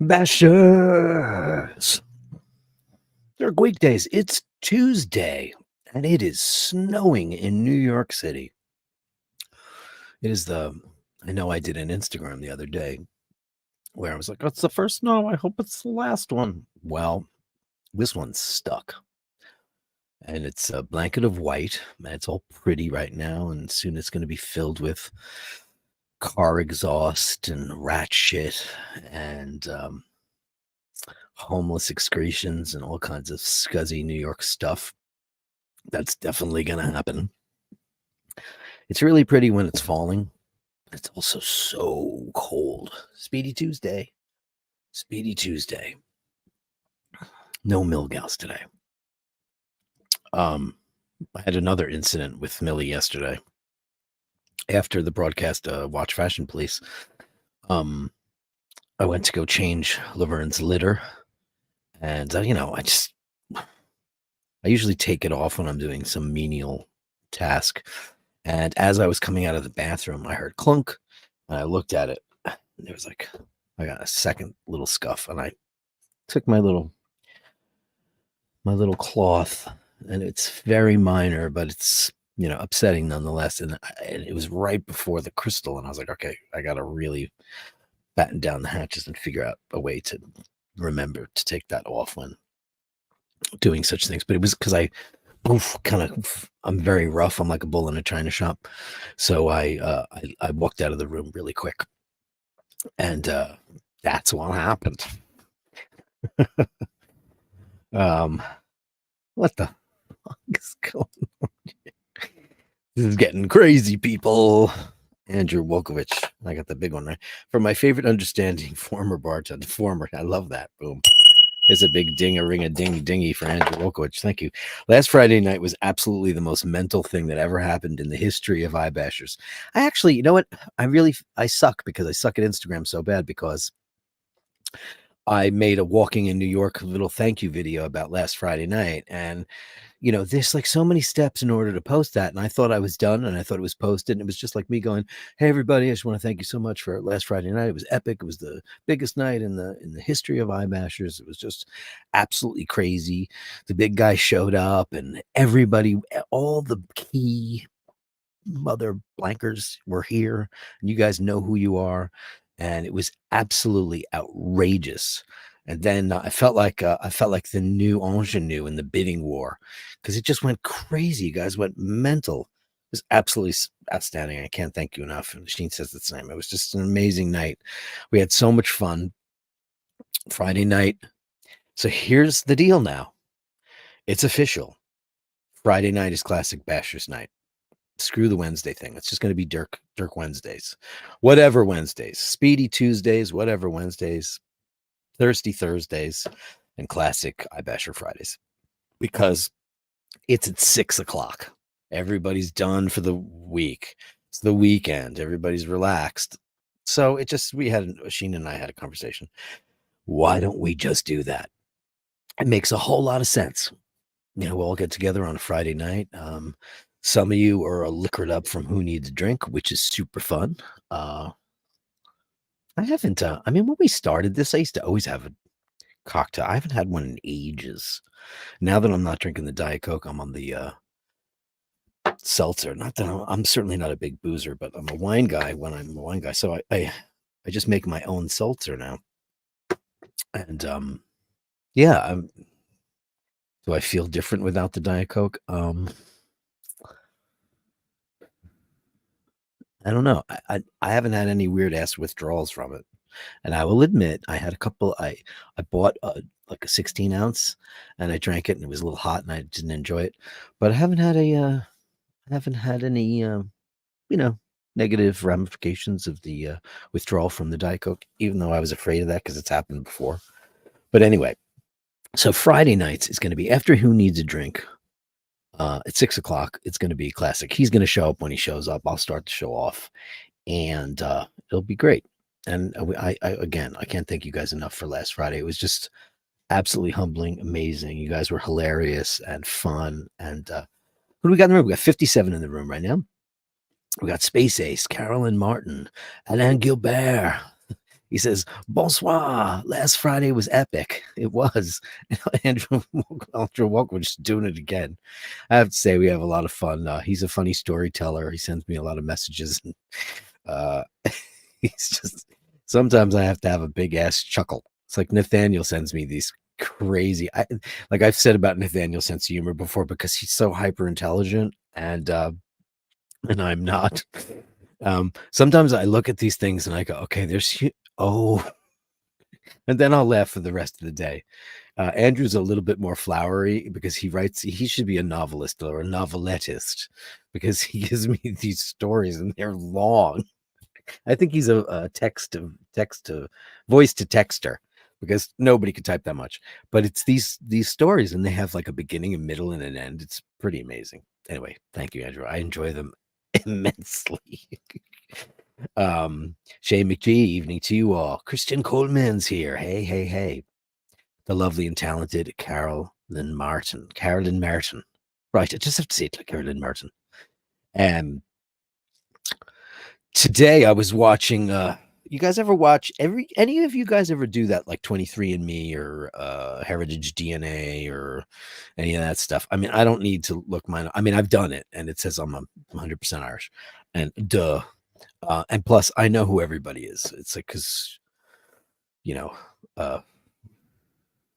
Bashers! Dirk Weekdays. It's Tuesday, and it is snowing in New York City. I know I did an Instagram the other day where I was like, it's the first snow. I hope it's the last one. Well, this one's stuck. And it's a blanket of white, and it's all pretty right now, and soon it's going to be filled with car exhaust and rat shit and homeless excretions and all kinds of scuzzy New York stuff. That's definitely going to happen. It's really pretty when it's falling. It's also so cold. Speedy Tuesday. Speedy Tuesday. No Milgauss today. I had another incident with Millie yesterday. After the broadcast, Watch Fashion Police, I went to go change Laverne's litter. And, I usually take it off when I'm doing some menial task. And as I was coming out of the bathroom, I heard clunk, and I looked at it, and there was I got a second little scuff, and I took my little cloth, and it's very minor, but it's, upsetting nonetheless. And it was right before the crystal, and I was like, okay, I got to really batten down the hatches and figure out a way to remember to take that off when doing such things. But it was because I'm very rough. I'm like a bull in a china shop. So I walked out of the room really quick, and that's what happened. What the fuck is going on here? This is getting crazy, people. Andrew Wolkovich. I got the big one right. From my favorite understanding, former bartender. I love that. Boom. It's a big ding-a-ring-a-ding-dingy for Andrew Wolkovich. Thank you. Last Friday night was absolutely the most mental thing that ever happened in the history of iBashers. I actually, you know what? I suck because I suck at Instagram so bad because I made a walking in New York little thank you video about last Friday night. And, there's like so many steps in order to post that. And I thought I was done and I thought it was posted. And it was just like me going, hey, everybody, I just want to thank you so much for last Friday night. It was epic. It was the biggest night in the history of iBashers. It was just absolutely crazy. The big guy showed up and everybody, all the key mother blankers were here. And you guys know who you are. And it was absolutely outrageous. And then I felt like the new ingenue in the bidding war, because it just went crazy. You guys went mental. It was absolutely outstanding. I can't thank you enough. And Sheen says the same. It was just an amazing night. We had so much fun. Friday night. So here's the deal now. It's official. Friday night is Classic Bashers night. Screw the Wednesday thing. It's just going to be Dirk Wednesdays. Whatever Wednesdays. Speedy Tuesdays, whatever Wednesdays. Thirsty Thursdays, and classic iBasher Fridays, because it's at 6:00. Everybody's done for the week. It's the weekend. Everybody's relaxed. So Sheena and I had a conversation. Why don't we just do that? It makes a whole lot of sense. We'll all get together on a Friday night. Some of you are liquored up from Who Needs a Drink, which is super fun. I haven't, when we started this, I used to always have a cocktail. I haven't had one in ages. Now that I'm not drinking the Diet Coke, I'm on the seltzer. Not that I'm certainly not a big boozer, but I'm a wine guy when I'm a wine guy. So I just make my own seltzer now. And do I feel different without the Diet Coke? I don't know. I haven't had any weird ass withdrawals from it. And I will admit, I had a couple. I bought like a 16 ounce, and I drank it, and it was a little hot, and I didn't enjoy it. But I haven't had any you know negative ramifications of the withdrawal from the Diet Coke, even though I was afraid of that because it's happened before. But anyway, so Friday nights is going to be after Who Needs a Drink. At 6 o'clock, it's going to be classic. He's going to show up when he shows up. I'll start the show off, and it'll be great. And again, I can't thank you guys enough for last Friday. It was just absolutely humbling, amazing. You guys were hilarious and fun. And who do we got in the room? We got 57 in the room right now. We got Space Ace, Carolyn Martin, Alain Gilbert. He says, bonsoir. Last Friday was epic. It was. Andrew Walkovich doing it again. I have to say, we have a lot of fun. He's a funny storyteller. He sends me a lot of messages. And, he's just, sometimes I have to have a big ass chuckle. It's like Nathaniel sends me these crazy, like I've said about Nathaniel's sense of humor before, because he's so hyper intelligent and I'm not. Sometimes I look at these things and I go, okay, and then I'll laugh for the rest of the day. Andrew's a little bit more flowery because he should be a novelist or a noveletist, because he gives me these stories and they're long. I think he's a text to voice to texter, because nobody could type that much. But it's these stories, and they have like a beginning, a middle, and an end. It's pretty amazing. Anyway, thank you, Andrew. I enjoy them immensely. Shay McGee, evening to you all. Christian Coleman's here. Hey. The lovely and talented Carolyn Martin. Right, I just have to say it like Carolyn Martin. Today I was watching, you guys ever watch, any of you guys ever do that, like 23andMe or Heritage DNA or any of that stuff? I mean, I don't need to look mine. I mean, I've done it, and it says I'm 100% Irish, and duh. And plus, I know who everybody is. It's like, because,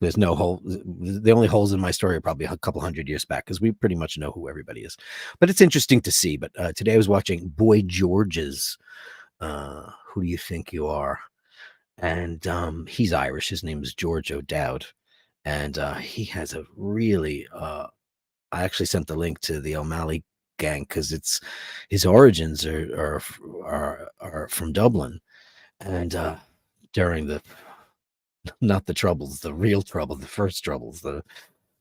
there's no hole. The only holes in my story are probably a couple hundred years back, because we pretty much know who everybody is. But it's interesting to see. But today I was watching Boy George's Who Do You Think You Are? And he's Irish. His name is George O'Dowd. And he has a really, I actually sent the link to the O'Malley gang, because it's his origins are from Dublin. And during the, not the troubles, the real trouble, the first troubles, the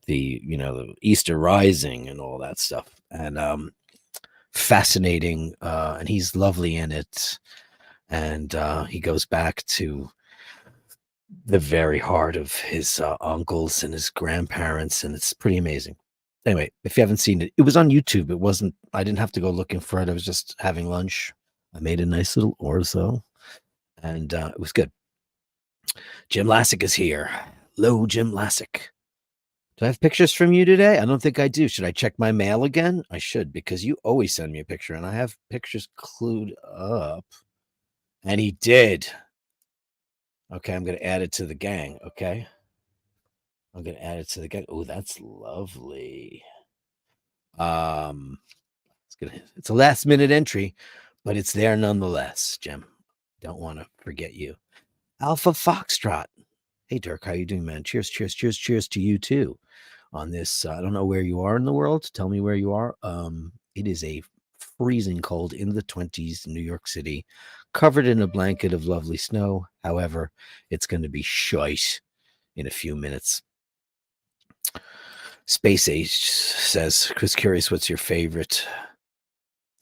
Easter Rising and all that stuff. And fascinating, and he's lovely in it. And he goes back to the very heart of his uncles and his grandparents, and it's pretty amazing. Anyway, if you haven't seen it, it was on YouTube. I didn't have to go looking for it. I was just having lunch. I made a nice little orzo, and it was good. Jim Lassick is here. Hello, Jim Lassick. Do I have pictures from you today? I don't think I do. Should I check my mail again? I should, because you always send me a picture, and I have pictures clued up. And he did. Okay, I'm going to add it to the gang, okay? I'm going to add it to the gang. Oh, that's lovely. It's a last-minute entry, but it's there nonetheless, Jim. Don't want to forget you. Alpha Foxtrot. Hey, Dirk, how you doing, man? Cheers to you, too. On this, I don't know where you are in the world. Tell me where you are. It is a freezing cold, in the 20s, New York City, covered in a blanket of lovely snow. However, it's going to be shite in a few minutes. Space Age says, Chris, curious, what's your favorite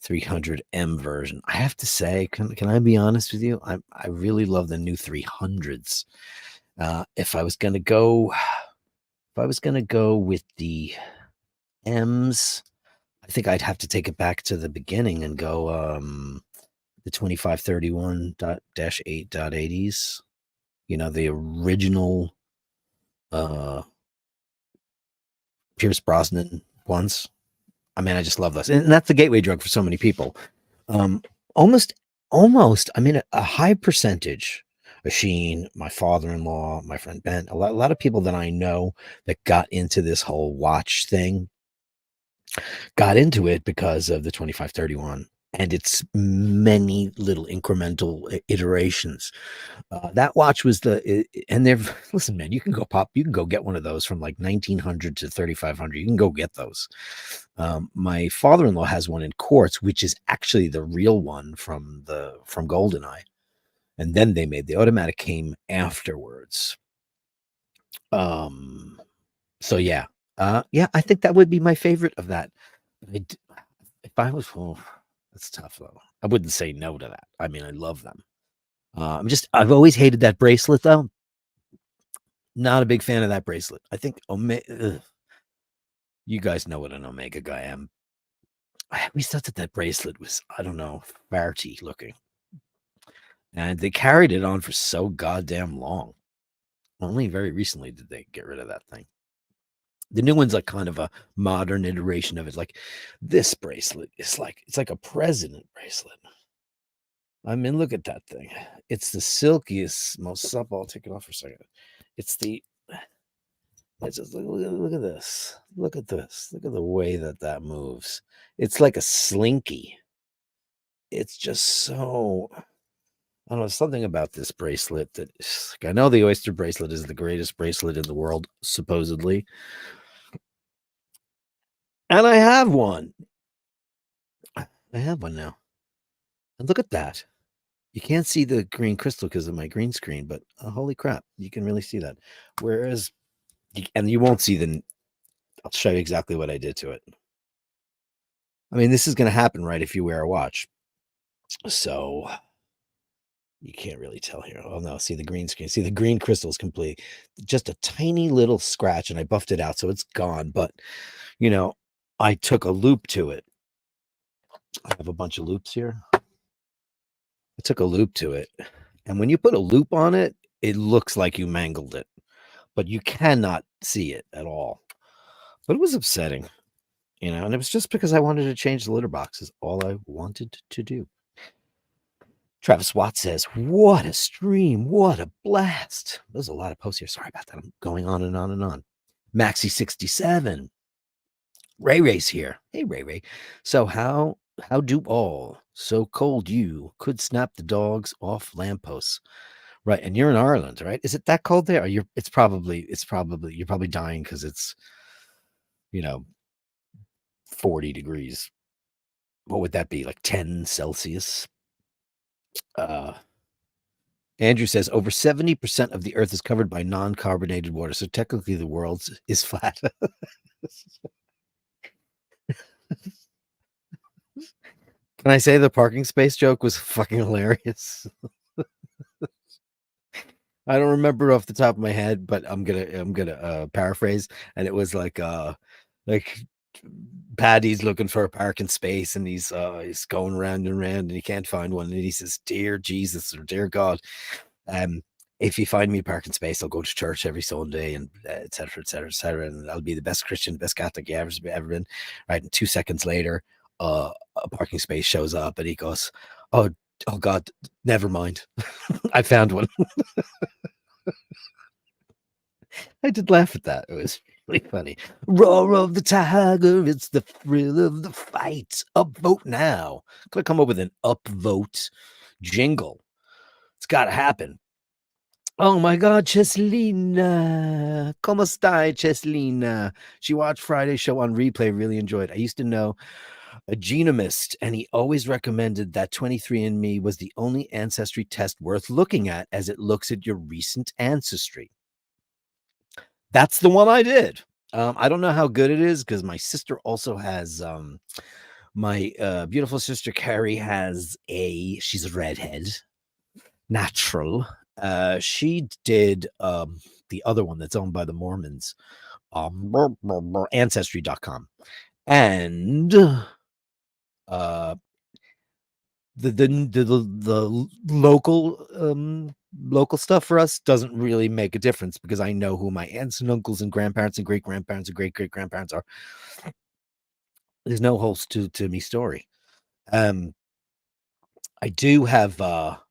300M version? I have to say, can I be honest with you? I really love the new 300s. If I was going to go with the M's, I think I'd have to take it back to the beginning and go the 2531-8.80s. The original Pierce Brosnan ones. I mean, I just love those. And that's the gateway drug for so many people. Almost, I mean, a high percentage. Sheen, my father-in-law, my friend Ben, a lot of people that I know that got into this whole watch thing got into it because of the 2531 and it's many little incremental iterations. That watch was and they're listen, man. You can go get one of those from like 1900 to 3500. You can go get those. My father-in-law has one in quartz, which is actually the real one from Goldeneye, and then they made the automatic came afterwards. So yeah, yeah, I think that would be my favorite of that. If I was, that's tough though. I wouldn't say no to that. I mean, I love them. I've always hated that bracelet though. Not a big fan of that bracelet. I think you guys know what an Omega guy am. I always thought that bracelet was, I don't know, farty looking. And they carried it on for so goddamn long. Only very recently did they get rid of that thing. The new one's like kind of a modern iteration of it. Like this bracelet is like, it's like a president bracelet. I mean, look at that thing. It's the silkiest, most supple. I'll take it off for a second. It's just look at this. Look at this. Look at the way that moves. It's like a slinky. It's just so, I don't know, something about this bracelet that is, I know the oyster bracelet is the greatest bracelet in the world, supposedly. And I have one. I have one now. And look at that. You can't see the green crystal because of my green screen, but holy crap, you can really see that. Whereas, and you won't see I'll show you exactly what I did to it. I mean, this is going to happen, right, if you wear a watch. So you can't really tell here. Oh, no, see the green screen. See the green crystal is complete. Just a tiny little scratch, and I buffed it out, so it's gone. But, you know, I took a loop to it. I have a bunch of loops here. I took a loop to it. And when you put a loop on it, it looks like you mangled it. But you cannot see it at all. But it was upsetting, and it was just because I wanted to change the litter box is all I wanted to do. Travis Watt says, what a stream. What a blast. There's a lot of posts here. Sorry about that. I'm going on and on and on. Maxi67. Ray Ray's here. Hey, Ray Ray. So how do all so cold you could snap the dogs off lampposts? Right. And you're in Ireland, right? Is it that cold there? Or you're probably dying because it's, 40 degrees. What would that be? Like 10 Celsius? Andrew says over 70% of the earth is covered by non-carbonated water. So technically the world is flat. Can I say the parking space joke was fucking hilarious? I don't remember off the top of my head, but I'm gonna paraphrase. And it was like Paddy's looking for a parking space, and he's going round and round, and he can't find one. And he says, "Dear Jesus, or dear God, if you find me a parking space, I'll go to church every Sunday, and et cetera, et cetera, et cetera, and I'll be the best Christian, best Catholic you ever been." Right, and 2 seconds later, a parking space shows up, and he goes, "Oh God, never mind, I found one." I did laugh at that. It was really funny. Roar of the tiger, it's the thrill of the fight. Upvote now. Gonna come up with an upvote jingle. It's gotta happen. Oh my God, Cheslina. ¿Cómo está, Cheslina? She watched Friday's show on replay, really enjoyed. I used to know a genomist, and he always recommended that 23andMe was the only ancestry test worth looking at as it looks at your recent ancestry. That's the one I did. I don't know how good it is because my sister also has my beautiful sister Carrie she's a redhead, natural. She did the other one that's owned by the Mormons, ancestry.com. And the local stuff for us doesn't really make a difference because I know who my aunts and uncles and grandparents and great grandparents and great great grandparents are. There's no holes to me story. I do have I'll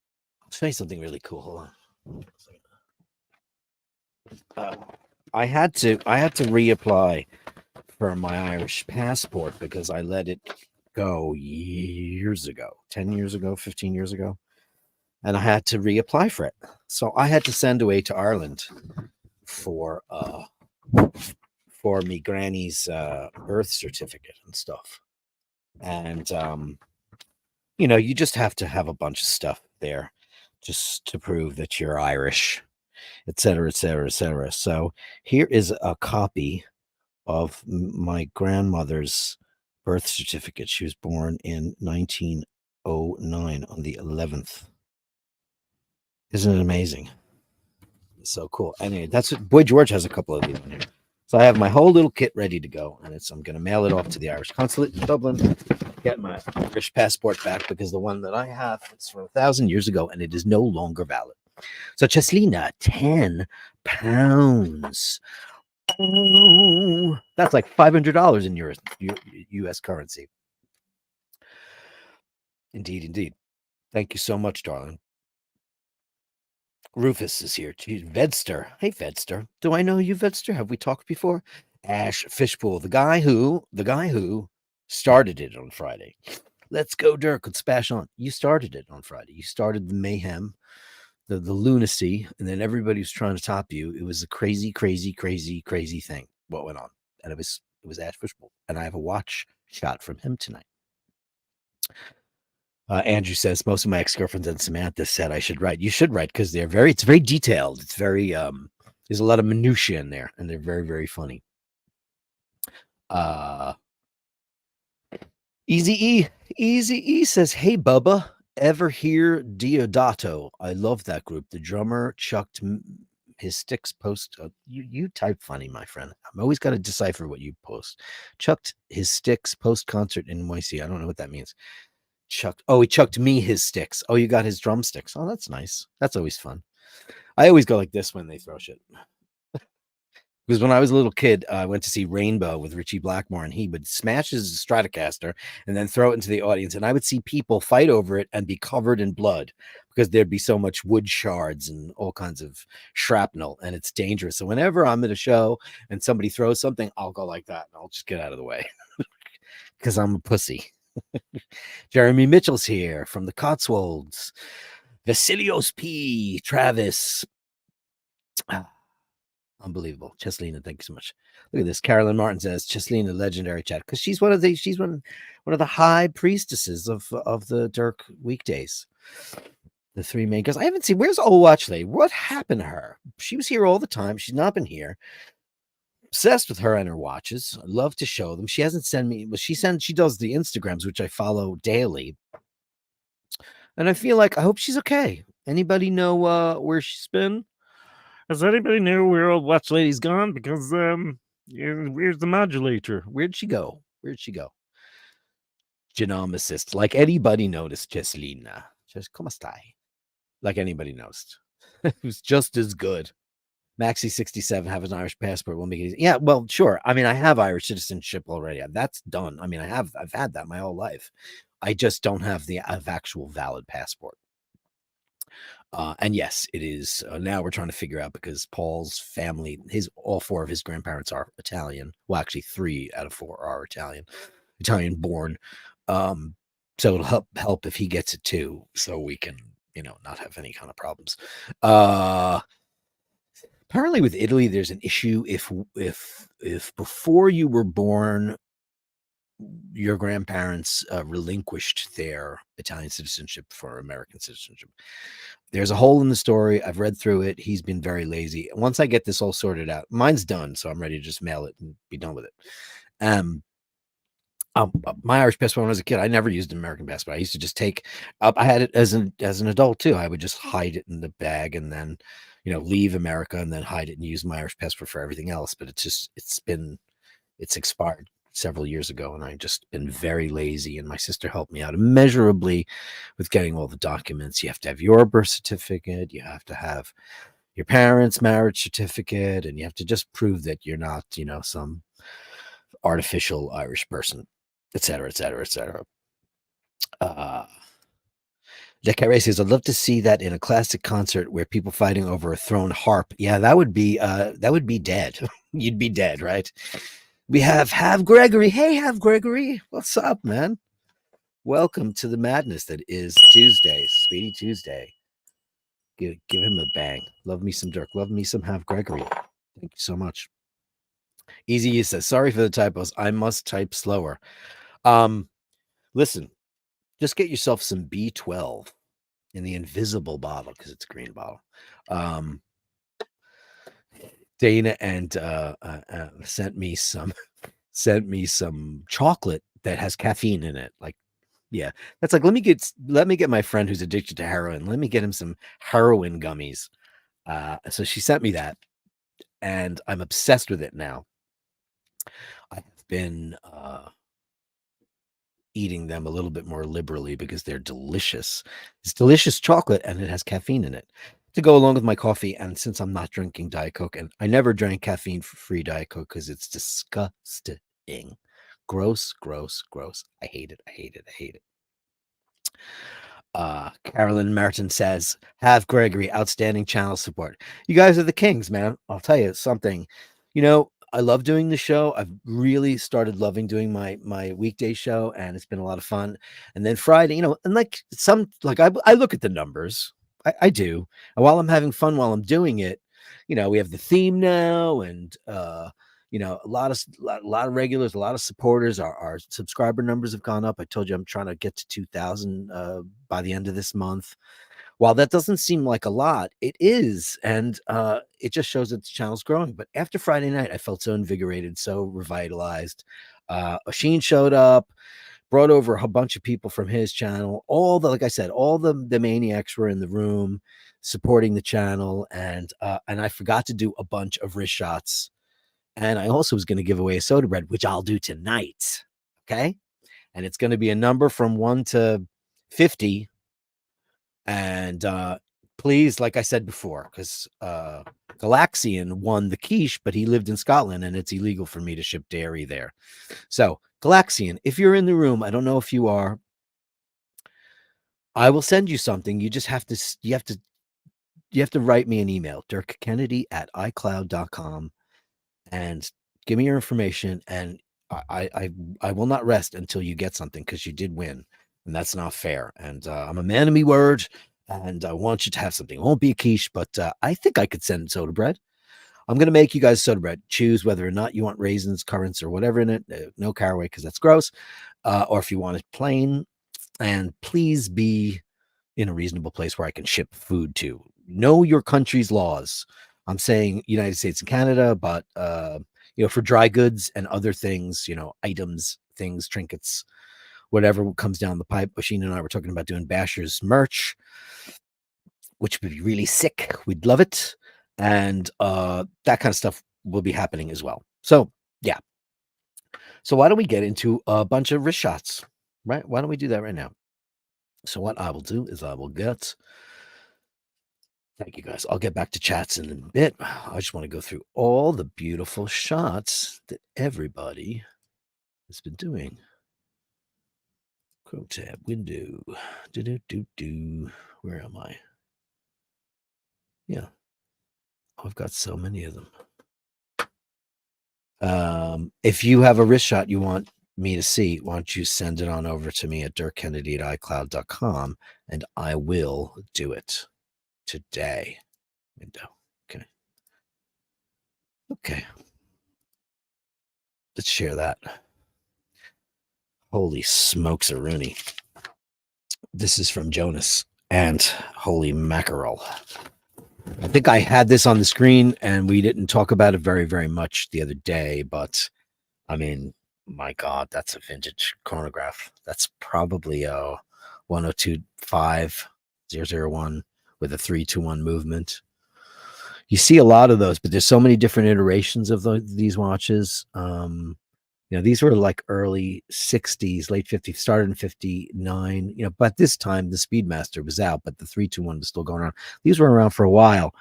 show you something really cool. Hold on. I had to reapply for my Irish passport because I let it go years ago, 10 years ago, 15 years ago, and I had to reapply for it. So I had to send away to Ireland for me granny's birth certificate and stuff. And you just have to have a bunch of stuff there just to prove that you're Irish, et cetera, et cetera, et cetera. So here is a copy of my grandmother's birth certificate. She was born in 1909 on the 11th. Isn't it amazing? So cool. Anyway, that's what Boy George has a couple of these in here. So I have my whole little kit ready to go, and I'm going to mail it off to the Irish consulate in Dublin, get my Irish passport back because the one that I have is from 1,000 years ago, and it is no longer valid. So Cheslina, £10. Oh, that's like $500 in U.S. currency. Indeed. Thank you so much, darling. Rufus is here. Geez, Vedster. Hey, Vedster. Do I know you, Vedster? Have we talked before? Ash Fishpool, the guy who started it on Friday. Let's go, Dirk. Let's bash on. You started it on Friday. You started the mayhem, the lunacy, and then everybody was trying to top you. It was a crazy thing. What went on? And it was Ash Fishpool. And I have a watch shot from him tonight. Andrew says most of my ex-girlfriends and Samantha said I should write. You should write because it's very detailed. It's very there's a lot of minutia in there, and they're very, very funny. Easy E says, "Hey Bubba, ever hear Diodato? I love that group. The drummer chucked his sticks post. You type funny, my friend. I'm always got to decipher what you post. Chucked his sticks post concert in NYC. I don't know what that means." He chucked me his sticks. Oh, you got his drumsticks. Oh, that's nice. That's always fun. I always go like this when they throw shit. Because when I was a little kid, I went to see Rainbow with Richie Blackmore, and he would smash his Stratocaster and then throw it into the audience. And I would see people fight over it and be covered in blood because there'd be so much wood shards and all kinds of shrapnel, and it's dangerous. So whenever I'm at a show and somebody throws something, I'll go like that, and I'll just get out of the way because I'm a pussy. Jeremy Mitchell's here from the Cotswolds. Vasilios P. Travis. Unbelievable. Cheslina, thank you so much. Look at this. Carolyn Martin says Cheslina, legendary chat, because she's one of the high priestesses of the Dirk Weekdays. The three main guys. I haven't seen. Where's Old Watch Lady? What happened to her? She was here all the time. She's not been here. Obsessed with her and her watches. I love to show them. She hasn't sent me. Well, she does the Instagrams, which I follow daily. And I feel like I hope she's okay. Anybody know where she's been? Does anybody know where Old Watch Lady's gone? Because where's the modulator? Where'd she go? Genome assist. Like anybody noticed, Cheslina. Just como stai? Like anybody noticed. It was just as good. Maxi 67 have an Irish passport. Will make it easy. Yeah, well, sure. I mean, I have Irish citizenship already. That's done. I mean, I've had that my whole life. I just don't have the actual valid passport. And yes, it is. Now we're trying to figure out because Paul's family, all four of his grandparents are Italian. Well, actually, 3 out of 4 are Italian born. So it'll help if he gets it too, so we can, not have any kind of problems. Apparently with Italy, there's an issue if before you were born, your grandparents relinquished their Italian citizenship for American citizenship. There's a hole in the story. I've read through it. He's been very lazy. Once I get this all sorted out, mine's done, so I'm ready to just mail it and be done with it. My Irish passport when I was a kid, I never used an American passport. I used to just take up. I had it as an adult too. I would just hide it in the bag and then, leave America and then hide it and use my Irish passport for everything else. But it's expired several years ago, and I've just been very lazy. And my sister helped me out immeasurably with getting all the documents. You have to have your birth certificate. You have to have your parents' marriage certificate, and you have to just prove that you're not, some artificial Irish person, et cetera, et cetera, et cetera. Le Carre says, I'd love to see that in a classic concert where people fighting over a thrown harp. Yeah, that would be dead. You'd be dead, right? We have Gregory. Hey, Have Gregory. What's up, man? Welcome to the madness that is Tuesday, Speedy Tuesday. Give him a bang. Love me some Dirk. Love me some Have Gregory. Thank you so much. Easy says, sorry for the typos. I must type slower. Listen, just get yourself some B12 in the invisible bottle because it's a green bottle. Dana and sent me some chocolate that has caffeine in it. Like, yeah, that's like let me get my friend who's addicted to heroin. Let me get him some heroin gummies. So she sent me that, and I'm obsessed with it now. I've been eating them a little bit more liberally because they're delicious. It's delicious chocolate, and it has caffeine in it to go along with my coffee. And since I'm not drinking Diet Coke, and I never drank caffeine-free Diet Coke because it's disgusting. Gross, gross, gross. I hate it. I hate it. I hate it. Carolyn Merton says, have Gregory, outstanding channel support. You guys are the kings, man. I'll tell you something. You know, I love doing the show. I've really started loving doing my weekday show, and it's been a lot of fun. And then Friday, you know, and I look at the numbers. I do. And while I'm having fun while I'm doing it, you know, we have the theme now, and you know, a lot of regulars, a lot of supporters. Our subscriber numbers have gone up. I told you I'm trying to get to 2,000 by the end of this month. While that doesn't seem like a lot, it is, and it just shows that the channel's growing. But after Friday night, I felt so invigorated, so revitalized. Oshin showed up, brought over a bunch of people from his channel. Like I said, all the maniacs were in the room supporting the channel, and I forgot to do a bunch of wrist shots. And I also was going to give away a soda bread, which I'll do tonight. Okay. And it's going to be a number from 1 to 50. And please, like I said before, because Galaxian won the quiche, but he lived in Scotland and it's illegal for me to ship dairy there. So, Galaxian, if you're in the room, I don't know if you are, I will send you something. You just have to, you have to write me an email, dirkkennedy@icloud.com, and give me your information, and I will not rest until you get something, because you did win, and that's not fair. And I'm a man of me word, and I want you to have something. It won't be a quiche, but I think I could send soda bread. I'm going to make you guys soda bread. Choose whether or not you want raisins, currants, or whatever in it. No caraway, because that's gross. Or if you want it plain, and please be in a reasonable place where I can ship food to. Know your country's laws. I'm saying United States and Canada, but you know, for dry goods and other things, you know, items, things, trinkets, whatever comes down the pipe. Oshin and I were talking about doing Bashers merch, which would be really sick. We'd love it. And that kind of stuff will be happening as well. So yeah. So why don't we get into a bunch of wrist shots, right? Why don't we do that right now? So what I will do is I will get, thank you guys. I'll get back to chats in a bit. I just want to go through all the beautiful shots that everybody has been doing. Chrome tab window. Where am I? Yeah. Oh, I've got so many of them. If you have a wrist shot you want me to see, why don't you send it on over to me at dirkkennedy@icloud.com, and I will do it today. Window. Okay. Okay. Let's share that. Holy smokes, a Rooney. This is from Jonas, and holy mackerel. I think I had this on the screen and we didn't talk about it very, very much the other day, but I mean, my God, that's a vintage chronograph. That's probably a 1025-001 with a 3-2-1 movement. You see a lot of those, but there's so many different iterations of these watches. You know, these were like early 60s, late 50s, started in 59, you know, but this time the Speedmaster was out, but the 3-2-1 was still going on. These were around for a while.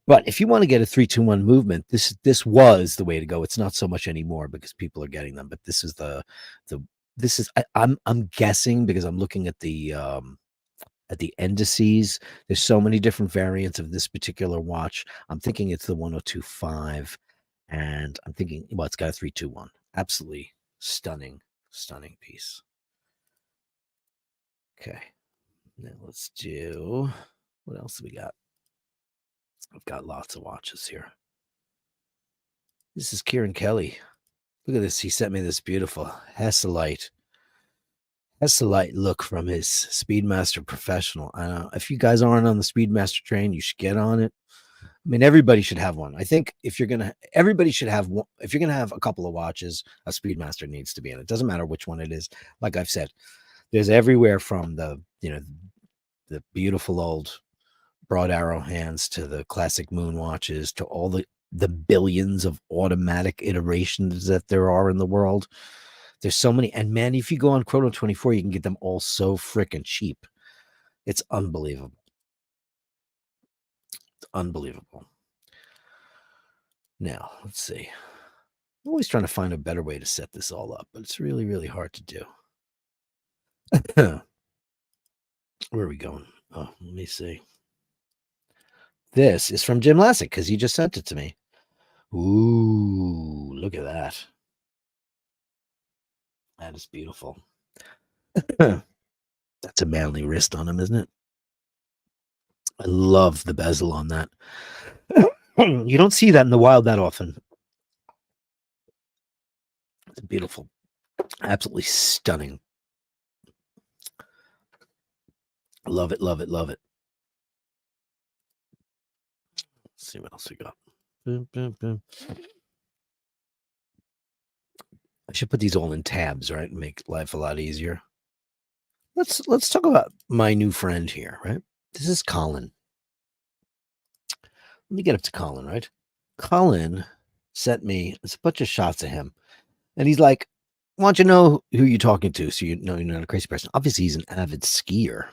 But if you want to get a 3-2-1 movement, this was the way to go. It's not so much anymore because people are getting them, but this is I'm guessing, because I'm looking at the indices. There's so many different variants of this particular watch. I'm thinking it's the 1025, and I'm thinking, well, it's got a 3-2-1. Absolutely stunning, stunning piece. Okay. Now let's do, what else have we got? I've got lots of watches here. This is Kieran Kelly. Look at this. He sent me this beautiful Hesselite look from his Speedmaster Professional. If you guys aren't on the Speedmaster train, you should get on it. I mean, everybody should have one. I think everybody should have one. If you're gonna have a couple of watches, a Speedmaster needs to be in it. Doesn't matter which one it is. Like I've said, there's everywhere from the beautiful old broad arrow hands to the classic moon watches to all the billions of automatic iterations that there are in the world. There's so many. And man, if you go on Chrono 24, you can get them all so freaking cheap. It's unbelievable. It's unbelievable. Now, let's see. I'm always trying to find a better way to set this all up, but it's really, really hard to do. Where are we going? Oh, let me see. This is from Jim Lassick because he just sent it to me. Ooh, look at that. That is beautiful. That's a manly wrist on him, isn't it? I love the bezel on that. You don't see that in the wild that often. It's beautiful. Absolutely stunning. Love it, love it, love it. Let's see what else we got. Boom, boom, boom. I should put these all in tabs, right? And make life a lot easier. Let's talk about my new friend here, right? This is Colin. Let me get up to Colin, right? Colin sent me a bunch of shots of him. And he's like, why don't you know who you're talking to so you know you're not a crazy person? Obviously, he's an avid skier.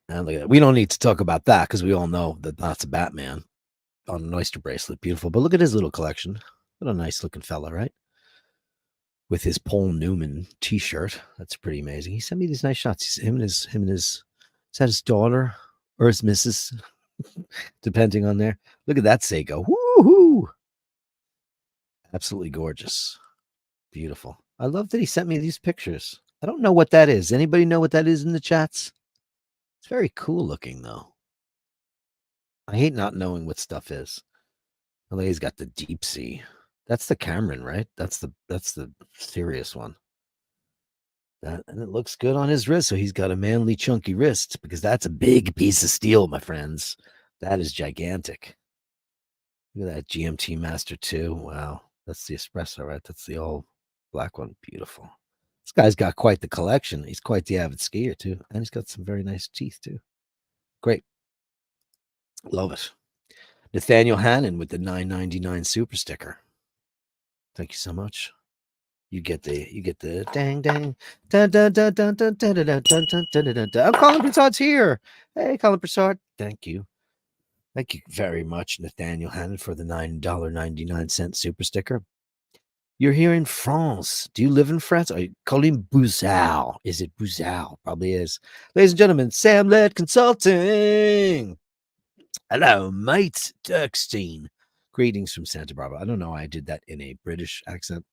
And look at that. We don't need to talk about that because we all know that that's a Batman on an oyster bracelet. Beautiful. But look at his little collection. What a nice looking fella, right? With his Paul Newman t-shirt. That's pretty amazing. He sent me these nice shots. He's him and his is that his daughter or his missus? Depending on there. Look at that Seiko. Woohoo! Absolutely gorgeous. Beautiful. I love that he sent me these pictures. I don't know what that is. Anybody know what that is in the chats? It's very cool looking, though. I hate not knowing what stuff is. Well, he's got the deep sea. That's the Cameron, right? That's the serious one. And it looks good on his wrist. So he's got a manly, chunky wrist because that's a big piece of steel, my friends. That is gigantic. Look at that GMT Master 2. Wow. That's the espresso, right? That's the old black one. Beautiful. This guy's got quite the collection. He's quite the avid skier, too. And he's got some very nice teeth, too. Great. Love it. Nathaniel Hannon with the $9.99 super sticker. Thank you so much. You get the dang dang dun dun dun dun dun dun dun dun dun dun dun dun. Oh, Colin Broussard's here. Hey, Colin Broussard. Thank you. Thank you very much, Nathaniel Hannon, for the $9.99 super sticker. You're here in France. Do you live in France? Colin Broussard. Is it Broussard? Probably is. Ladies and gentlemen, Sam Led Consulting. Hello, mate. Dirkstein. Greetings from Santa Barbara. I don't know why I did that in a British accent.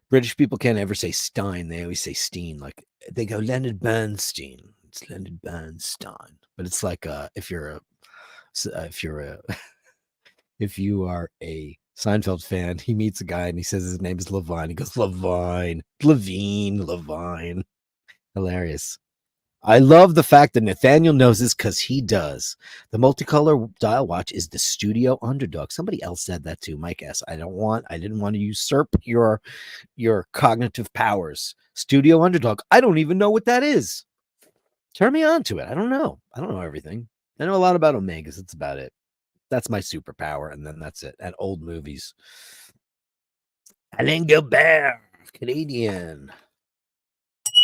British people can't ever say Stein. They always say Steen. Like they go Leonard Bernstein. It's Leonard Bernstein. But it's like if you are a Seinfeld fan, he meets a guy and he says his name is Levine. He goes Levine. Hilarious. I love the fact that Nathaniel knows this because he does. The multicolor dial watch is the studio underdog. Somebody else said that too, Mike S. I didn't want to usurp your cognitive powers. Studio underdog. I don't even know what that is. Turn me on to it. I don't know everything. I know a lot about Omegas. That's about it. That's my superpower, and then that's it. And old movies. Alain Gilbert, Canadian.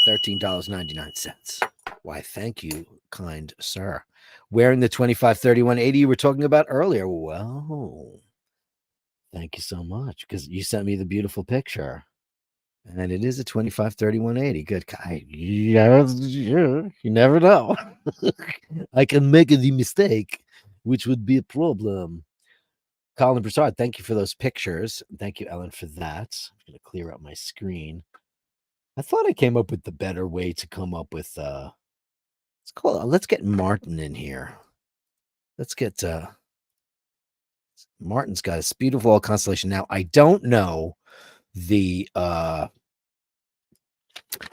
$13.99. Why, thank you, kind sir. Wearing the 253180 you were talking about earlier. Well, thank you so much because you sent me the beautiful picture. And it is a 253180. Good guy. You never know. I can make the mistake, which would be a problem. Colin Broussard, thank you for those pictures. Thank you, Ellen, for that. I'm going to clear out my screen. I thought I came up with the better way to come up with let's get Martin in here. Let's get Martin's got a speed of all constellation. Now I don't know the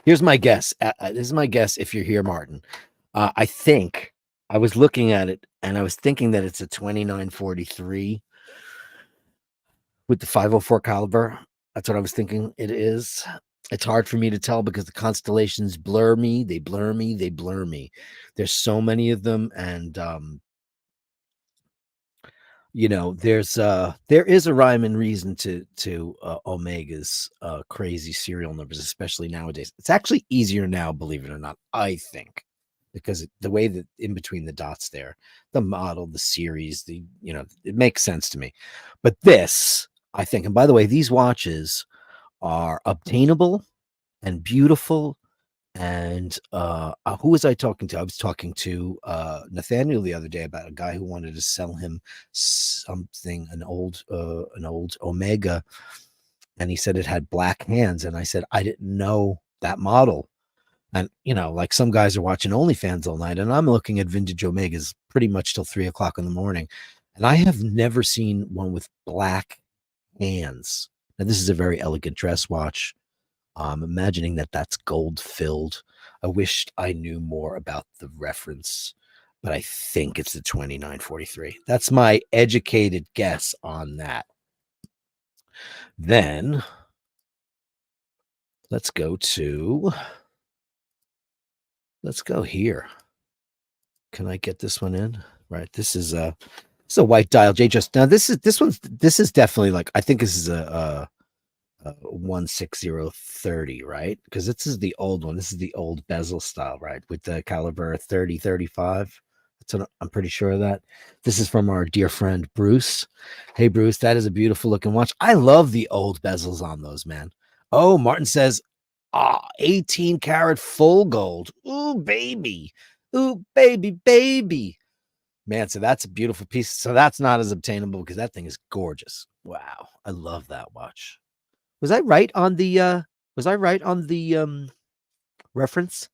here's my guess. This is my guess if you're here, Martin. I think I was looking at it and I was thinking that it's a 2943 with the 504 caliber. That's what I was thinking it is. It's hard for me to tell because the constellations blur me. They blur me. They blur me. There's so many of them, and there is a rhyme and reason to Omega's crazy serial numbers, especially nowadays. It's actually easier now, believe it or not, I think, because the way that in between the dots there, the model, the series, it makes sense to me. But this, I think, and by the way, these watches are obtainable and beautiful. And who was I talking to? I was talking to Nathaniel the other day about a guy who wanted to sell him something, an old Omega, and he said it had black hands. And I said I didn't know that model. And like some guys are watching OnlyFans all night, and I'm looking at vintage Omegas pretty much till 3 o'clock in the morning, and I have never seen one with black hands. Now this is a very elegant dress watch. I'm imagining that that's gold filled. I wished I knew more about the reference, but I think it's the 2943. That's my educated guess on that. Then let's go here. Can I get this one in? Right. This is a white dial J. Just now this is definitely like, I think this is a 16030, right? Because this is the old one. This is the old bezel style, right? With the caliber 3035. I'm pretty sure of that. This is from our dear friend Bruce. Hey Bruce, that is a beautiful looking watch. I love the old bezels on those, man. Oh, Martin says 18 karat full gold. Ooh, baby. Ooh, baby. Man, so that's a beautiful piece. So that's not as obtainable because that thing is gorgeous. Wow. I love that watch. Was I right on the reference?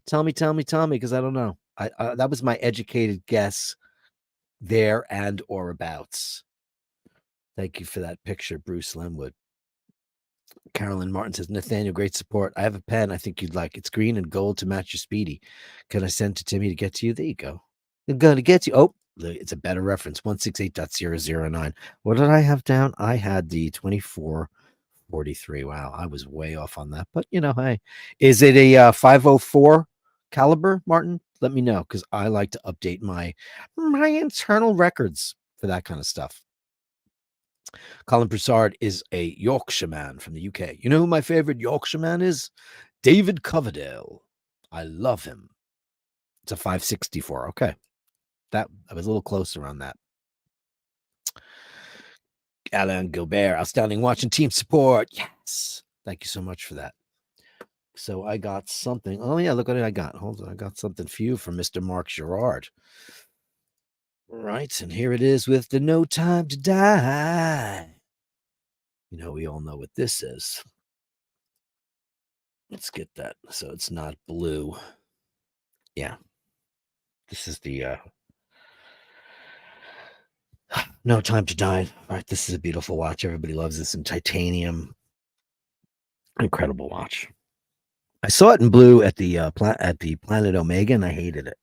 Tell me, because I don't know. I that was my educated guess there and or abouts. Thank you for that picture, Bruce Linwood. Carolyn Martin says, Nathaniel, great support. I have a pen I think you'd like. It's green and gold to match your Speedy. Can I send to Timmy to get to you? There you go. I'm gonna get you. Oh, it's a better reference. 168.009. What did I have down? I had the 2443. Wow, I was way off on that. But hey, is it a 504 caliber, Martin? Let me know, because I like to update my internal records for that kind of stuff. Colin Broussard is a Yorkshireman from the UK. You know who my favorite Yorkshireman is? David Coverdale. I love him. It's a 564. Okay. I was a little closer on that. Alain Gilbert, outstanding watching team support. Yes. Thank you so much for that. So I got something. Oh, yeah, look what I got. Hold on. I got something for you from Mr. Mark Girard. Right. And here it is with the No Time to Die. We all know what this is. Let's get that. So it's not blue. Yeah. This is the No Time to Die. All right. This is a beautiful watch. Everybody loves this in titanium. Incredible watch. I saw it in blue at the Planet Omega, and I hated it.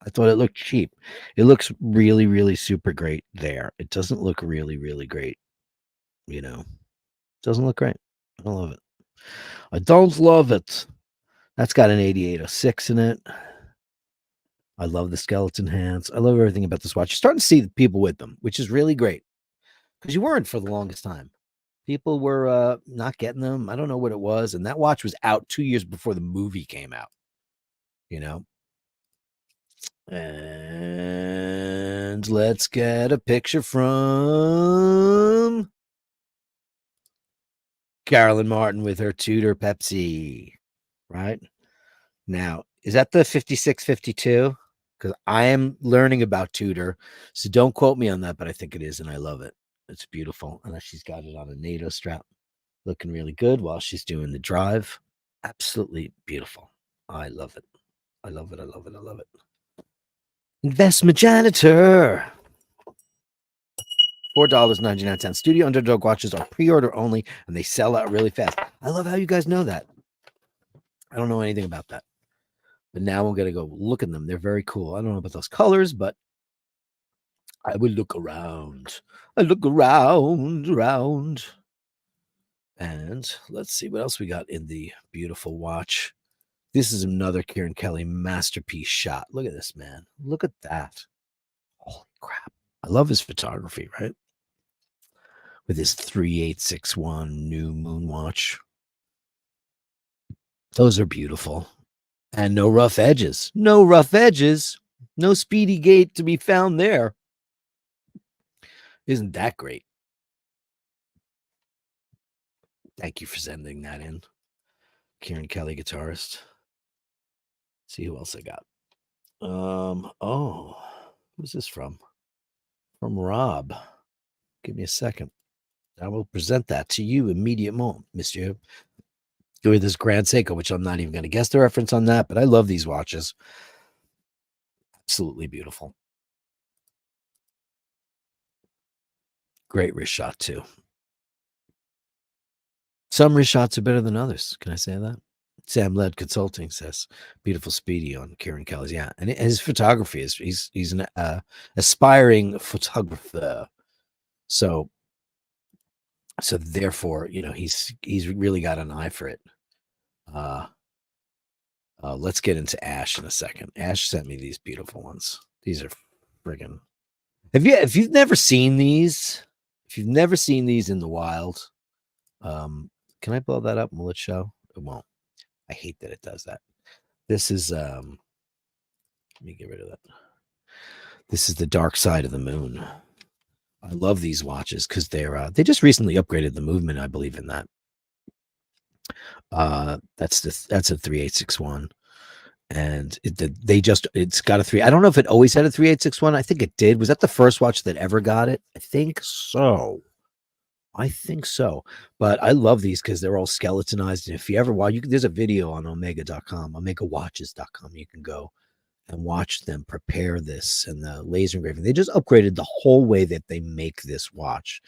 I thought it looked cheap. It looks really, really super great there. It doesn't look really, really great. It doesn't look great. I don't love it. I don't love it. That's got an 8806 in it. I love the skeleton hands. I love everything about this watch. You're starting to see the people with them, which is really great, because you weren't for the longest time. People were not getting them. I don't know what it was. And that watch was out 2 years before the movie came out. And let's get a picture from Carolyn Martin with her Tudor Pepsi. Right now, is that the 5652? Because I am learning about Tudor, so don't quote me on that, but I think it is, and I love it. It's beautiful. And she's got it on a NATO strap, looking really good while she's doing the drive. Absolutely beautiful. I love it. I love it. I love it. I love it. Investment janitor. $4.99. Studio Underdog watches are pre-order only, and they sell out really fast. I love how you guys know that. I don't know anything about that, but now I'm gonna go look at them. They're very cool. I don't know about those colors, but I will look around. I look around. And let's see what else we got in the beautiful watch. This is another Kieran Kelly masterpiece shot. Look at this, man. Look at that. Holy crap. I love his photography, right? With his 3861 new moon watch. Those are beautiful. And no rough edges. No rough edges. No speedy gate to be found there. Isn't that great? Thank you for sending that in. Kieran Kelly, guitarist. See who else I got. Oh, who's this from? From Rob. Give me a second. I will present that to you immediately, monsieur. With this Grand Seiko, which I'm not even going to guess the reference on that, but I love these watches. Absolutely beautiful. Great wrist shot, too. Some wrist shots are better than others. Can I say that? Sam Led Consulting says, beautiful Speedy on Kieran Kelly's. Yeah. And his photography is, he's an aspiring photographer. So therefore, you know, he's really got an eye for it. Let's get into Ash in a second. Ash sent me these beautiful ones. These are friggin'. If you've never seen these, in the wild, can I blow that up and will it show? It won't. I hate that it does that. This is let me get rid of that. This is the Dark Side of the Moon. I love these watches because they just recently upgraded the movement. I believe in that. That's a 3861. And it's got a 3. I don't know if it always had a 3861. I think it did. Was that the first watch that ever got it? I think so. But I love these because they're all skeletonized. And if you ever watch, there's a video on omega.com, omegawatches.com. You can go and watch them prepare this and the laser engraving. They just upgraded the whole way that they make this watch,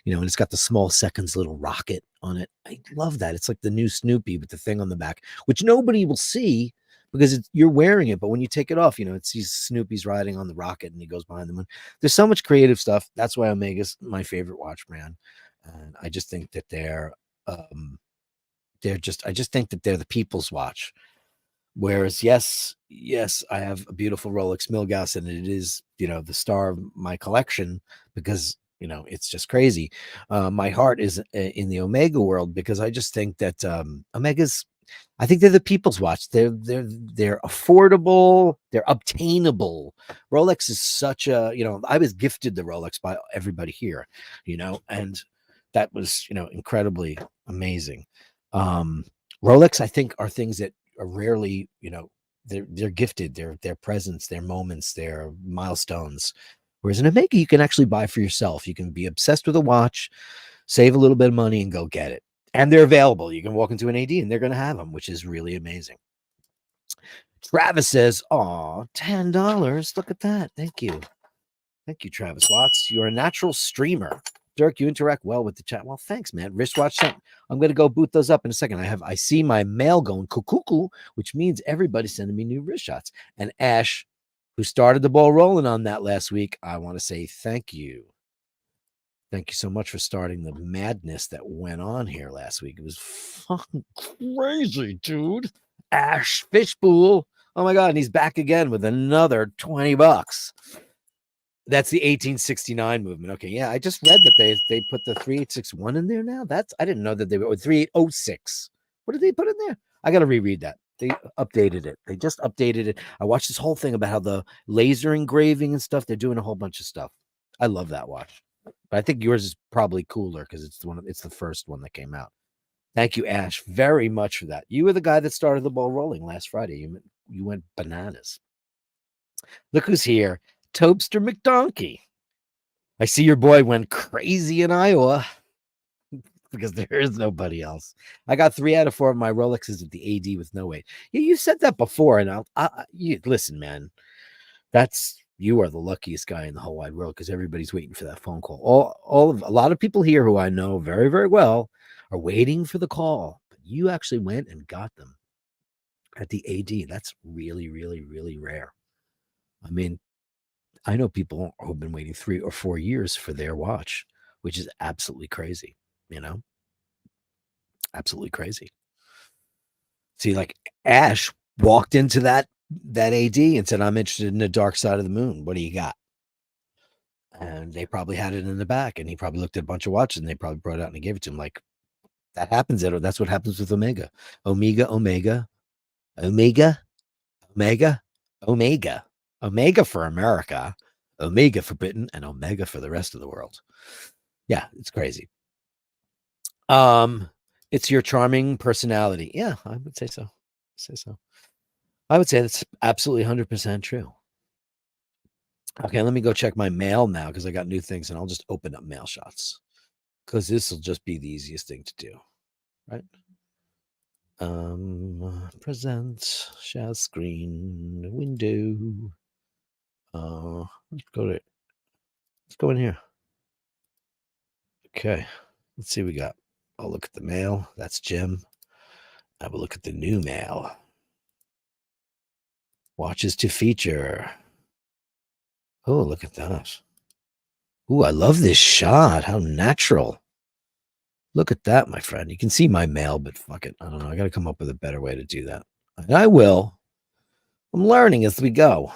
you know, and it's got the small seconds little rocket on it. I love that. It's like the new Snoopy with the thing on the back, which nobody will see because you're wearing it. But when you take it off, you know, it sees Snoopy's riding on the rocket and he goes behind the moon. There's so much creative stuff. That's why Omega's my favorite watch brand. And I just think that I just think that they're the people's watch. Whereas, yes, I have a beautiful Rolex Milgauss, and it is, you know, the star of my collection because, you know, it's just crazy. My heart is in the Omega world because I just think that Omega's, I think they're the people's watch. They're affordable, they're obtainable. Rolex is such a, you know, I was gifted the Rolex by everybody here, you know, and that was, you know, incredibly amazing. Rolex, I think, are things that are rarely, you know, they're gifted, their presents, their moments, their milestones. Whereas in Omega, you can actually buy for yourself. You can be obsessed with a watch, save a little bit of money, and go get it. And they're available. You can walk into an AD and they're going to have them, which is really amazing. Travis says, "Oh, $10. Look at that. Thank you. Thank you, Travis Watts. You're a natural streamer. Dirk, you interact well with the chat. Well, thanks, man. Wristwatch sent. I'm going to go boot those up in a second. I see my mail going cuckoo, which means everybody's sending me new wrist shots. And Ash, who started the ball rolling on that last week, I want to say thank you. Thank you so much for starting the madness that went on here last week. It was fucking crazy, dude. Ash Fishbowl. Oh my God. And he's back again with another $20. That's the 1869 movement. Okay, yeah, I just read that they put the 3861 in there now. I didn't know that they were 3806. What did they put in there? I got to reread that. They updated it. They just updated it. I watched this whole thing about how the laser engraving and stuff. They're doing a whole bunch of stuff. I love that watch, but I think yours is probably cooler because it's the first one that came out. Thank you, Ash, very much for that. You were the guy that started the ball rolling last Friday. You went bananas. Look who's here. Topster McDonkey. I see your boy went crazy in Iowa. because there is nobody else. I got 3 out of 4 of my Rolexes at the AD with no wait. Yeah, you said that before, and you listen, man. You are the luckiest guy in the whole wide world because everybody's waiting for that phone call. A lot of people here who I know very, very well are waiting for the call, but you actually went and got them at the AD. That's really, really, really rare. I mean, I know people who've been waiting 3 or 4 years for their watch, which is absolutely crazy, you know? Absolutely crazy. See, like Ash walked into that AD and said, "I'm interested in the dark side of the moon. What do you got?" And they probably had it in the back, and he probably looked at a bunch of watches, and they probably brought it out and gave it to him. Like that happens. That's what happens with Omega, Omega, Omega, Omega, Omega, Omega, Omega for America, Omega for Britain, and Omega for the rest of the world. Yeah, it's crazy. It's your charming personality. Yeah, I would say so. I would say that's absolutely 100% true. Okay, let me go check my mail now because I got new things, and I'll just open up mail shots because this will just be the easiest thing to do, right? Present, share screen, window. Let's go in here. Okay, let's see what we got. I'll look at the mail. That's Jim. I will look at the new mail. Watches to feature. Oh, look at that. Ooh, I love this shot. How natural. Look at that, my friend. You can see my mail, but fuck it. I don't know. I got to come up with a better way to do that. And I will. I'm learning as we go.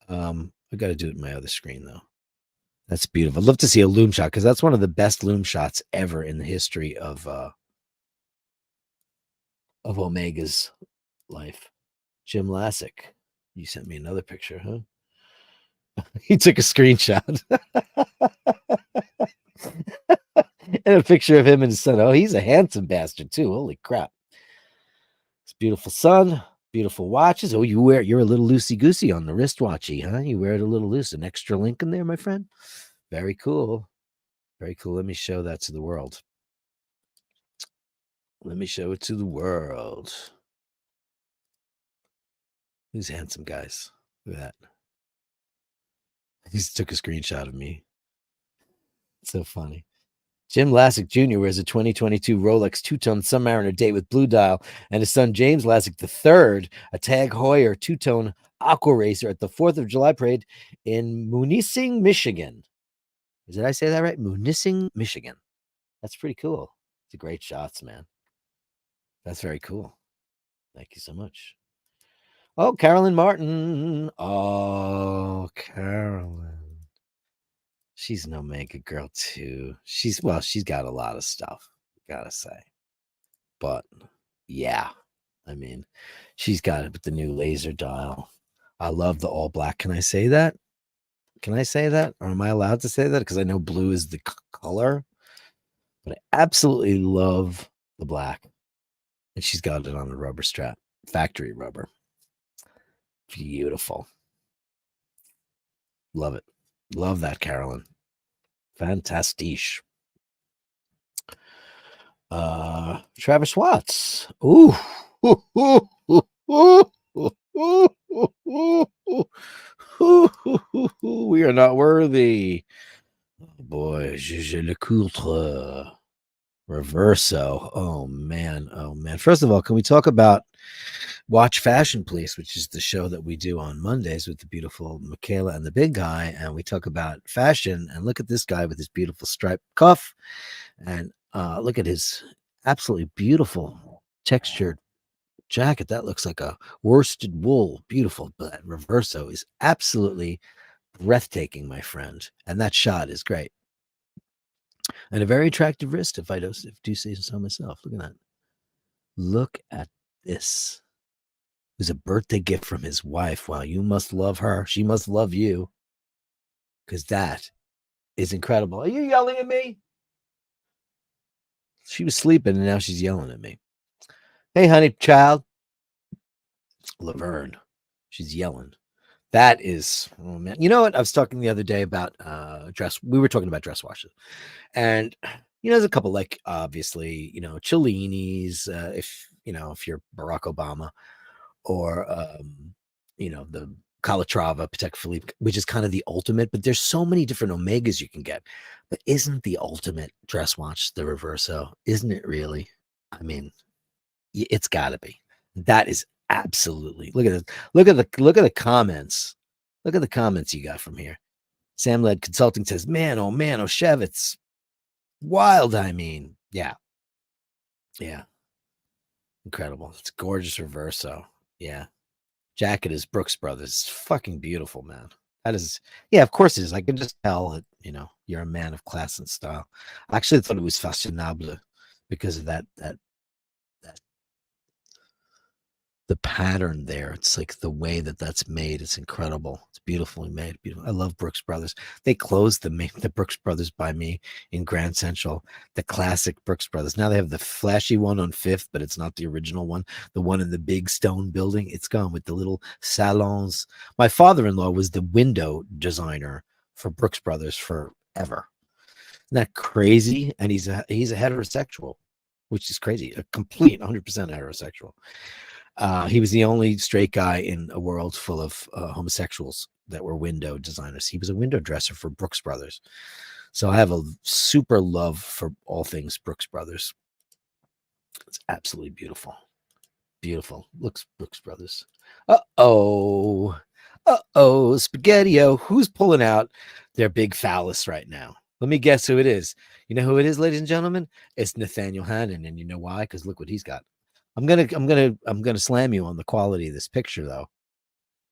I got to do it in my other screen, though. That's beautiful. I'd love to see a loom shot because that's one of the best loom shots ever in the history of Omega's life. Jim Lassick. You sent me another picture, huh? He took a screenshot. And a picture of him and his son. Oh, he's a handsome bastard, too. Holy crap. It's beautiful sun, beautiful watches. Oh, you're a little loosey-goosey on the wristwatchy, huh? You wear it a little loose. An extra link in there, my friend. Very cool. Very cool. Let me show that to the world. Let me show it to the world. These handsome guys. Look at that. He took a screenshot of me. So funny. Jim Lassick Jr. wears a 2022 Rolex two-tone Submariner date with blue dial, and his son James Lassick III, a Tag Heuer two-tone Aqua Racer at the 4th of July parade in Munising, Michigan. Did I say that right? Munising, Michigan. That's pretty cool. It's a great shots, man. That's very cool. Thank you so much. Oh, Carolyn Martin. Oh, Carolyn. She's an Omega girl too. She's got a lot of stuff, gotta say. But yeah, I mean, she's got it with the new laser dial. I love the all black. Can I say that? Can I say that? Or am I allowed to say that? Because I know blue is the color. But I absolutely love the black. And she's got it on the rubber strap. Factory rubber. Beautiful. Love it. Love that, Carolyn. Fantastiche. Travis Watts. Ooh. We are not worthy. Oh boy, je le coultre. Reverso. Oh man. First of all, can we talk about Watch Fashion Police, which is the show that we do on Mondays with the beautiful Michaela and the big guy, and we talk about fashion. And look at this guy with his beautiful striped cuff, and look at his absolutely beautiful textured jacket. That looks like a worsted wool. Beautiful, but Reverso is absolutely breathtaking, my friend. And that shot is great. And a very attractive wrist, if I do say so myself. Look at that. Look at this. It was a birthday gift from his wife. Wow, you must love her. She must love you. Because that is incredible. Are you yelling at me? She was sleeping and now she's yelling at me. Hey, honey, child. Laverne. She's yelling. That is, oh man. You know what? I was talking the other day about dress. We were talking about dress washes. And there's a couple, like, obviously, Cellini's, if you're Barack Obama, or the Calatrava, Patek Philippe, which is kind of the ultimate, but there's so many different Omegas you can get. But isn't the ultimate dress watch the Reverso? Isn't it really? I mean, it's got to be. That is absolutely. Look at it. Look at the comments. Look at the comments you got from here. Sam Led Consulting says, "Man, oh Chev, it's wild." I mean, yeah, incredible. It's gorgeous Reverso. Yeah, jacket is Brooks Brothers. It's fucking beautiful, man. That is, yeah, of course it is. I can just tell that you're a man of class and style. I actually thought it was fashionable because of that the pattern there. It's like the way that that's made. It's incredible. It's beautifully made. Beautiful. I love Brooks Brothers. They closed the Brooks Brothers by me in Grand Central, the classic Brooks Brothers. Now they have the flashy one on Fifth, but it's not the original one. The one in the big stone building. It's gone with the little salons. My father-in-law was the window designer for Brooks Brothers forever. Isn't that crazy? And he's a heterosexual, which is crazy. A complete 100% heterosexual. He was the only straight guy in a world full of homosexuals that were window designers. He was a window dresser for Brooks Brothers. So I have a super love for all things Brooks Brothers. It's absolutely beautiful. Beautiful. Looks Brooks Brothers. Uh-oh. Spaghetti-O. Who's pulling out their big phallus right now? Let me guess who it is. You know who it is, ladies and gentlemen? It's Nathaniel Hannon. And you know why? Because look what he's got. I'm gonna slam you on the quality of this picture, though.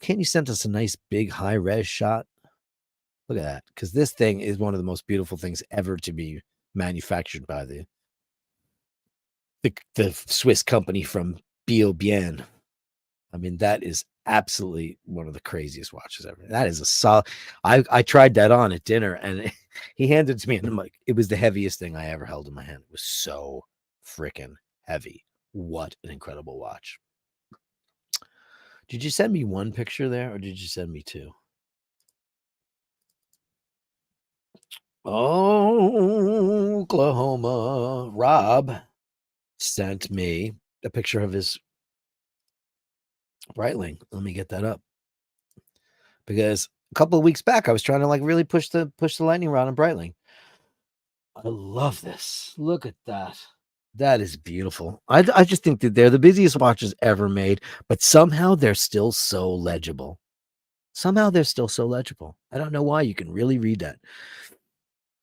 Can't you send us a nice big high res shot? Look at that, because this thing is one of the most beautiful things ever to be manufactured by the Swiss company from Bio Bien. I mean, that is absolutely one of the craziest watches ever. That is a solid. I tried that on at dinner, and he handed it to me, and I'm like, it was the heaviest thing I ever held in my hand. It was so freaking heavy. What an incredible watch. Did you send me one picture there, or did you send me two? Oh, Oklahoma. Rob sent me a picture of his Breitling. Let me get that up. Because a couple of weeks back, I was trying to really push the lightning rod on Breitling. I love this. Look at that. That is beautiful. I just think that they're the busiest watches ever made, but somehow they're still so legible. I don't know why. You can really read that.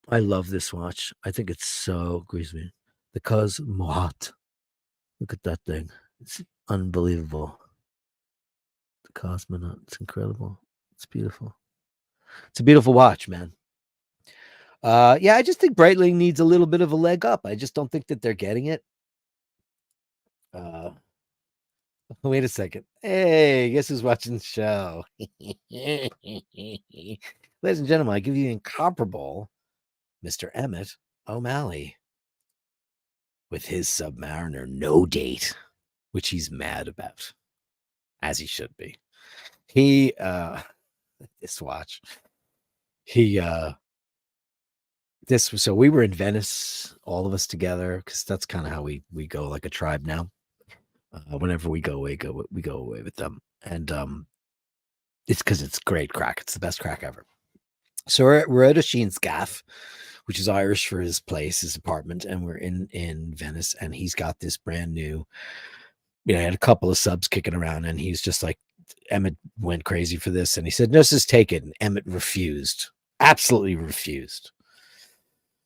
I love this watch. I think it's so greasy. The Cosmote. Look at that thing. It's unbelievable. The Cosmonaut. It's incredible. It's beautiful. It's a beautiful watch, man. Yeah, I just think Breitling needs a little bit of a leg up. I just don't think that they're getting it. Wait a second. Hey, guess who's watching the show? Ladies and gentlemen, I give you the incomparable Mr. Emmett O'Malley with his Submariner no date, which he's mad about, as he should be. He this watch. So we were in Venice, all of us together, because that's kind of how we go like a tribe now. Whenever we go away, we go away with them, and it's because it's great crack. It's the best crack ever. So we're at Oisin's gaff, which is Irish for his place, his apartment, and we're in Venice, and he's got this brand new. He had a couple of subs kicking around, and he's just like, Emmett went crazy for this, and he said, "No, just take it." And Emmett refused, absolutely refused.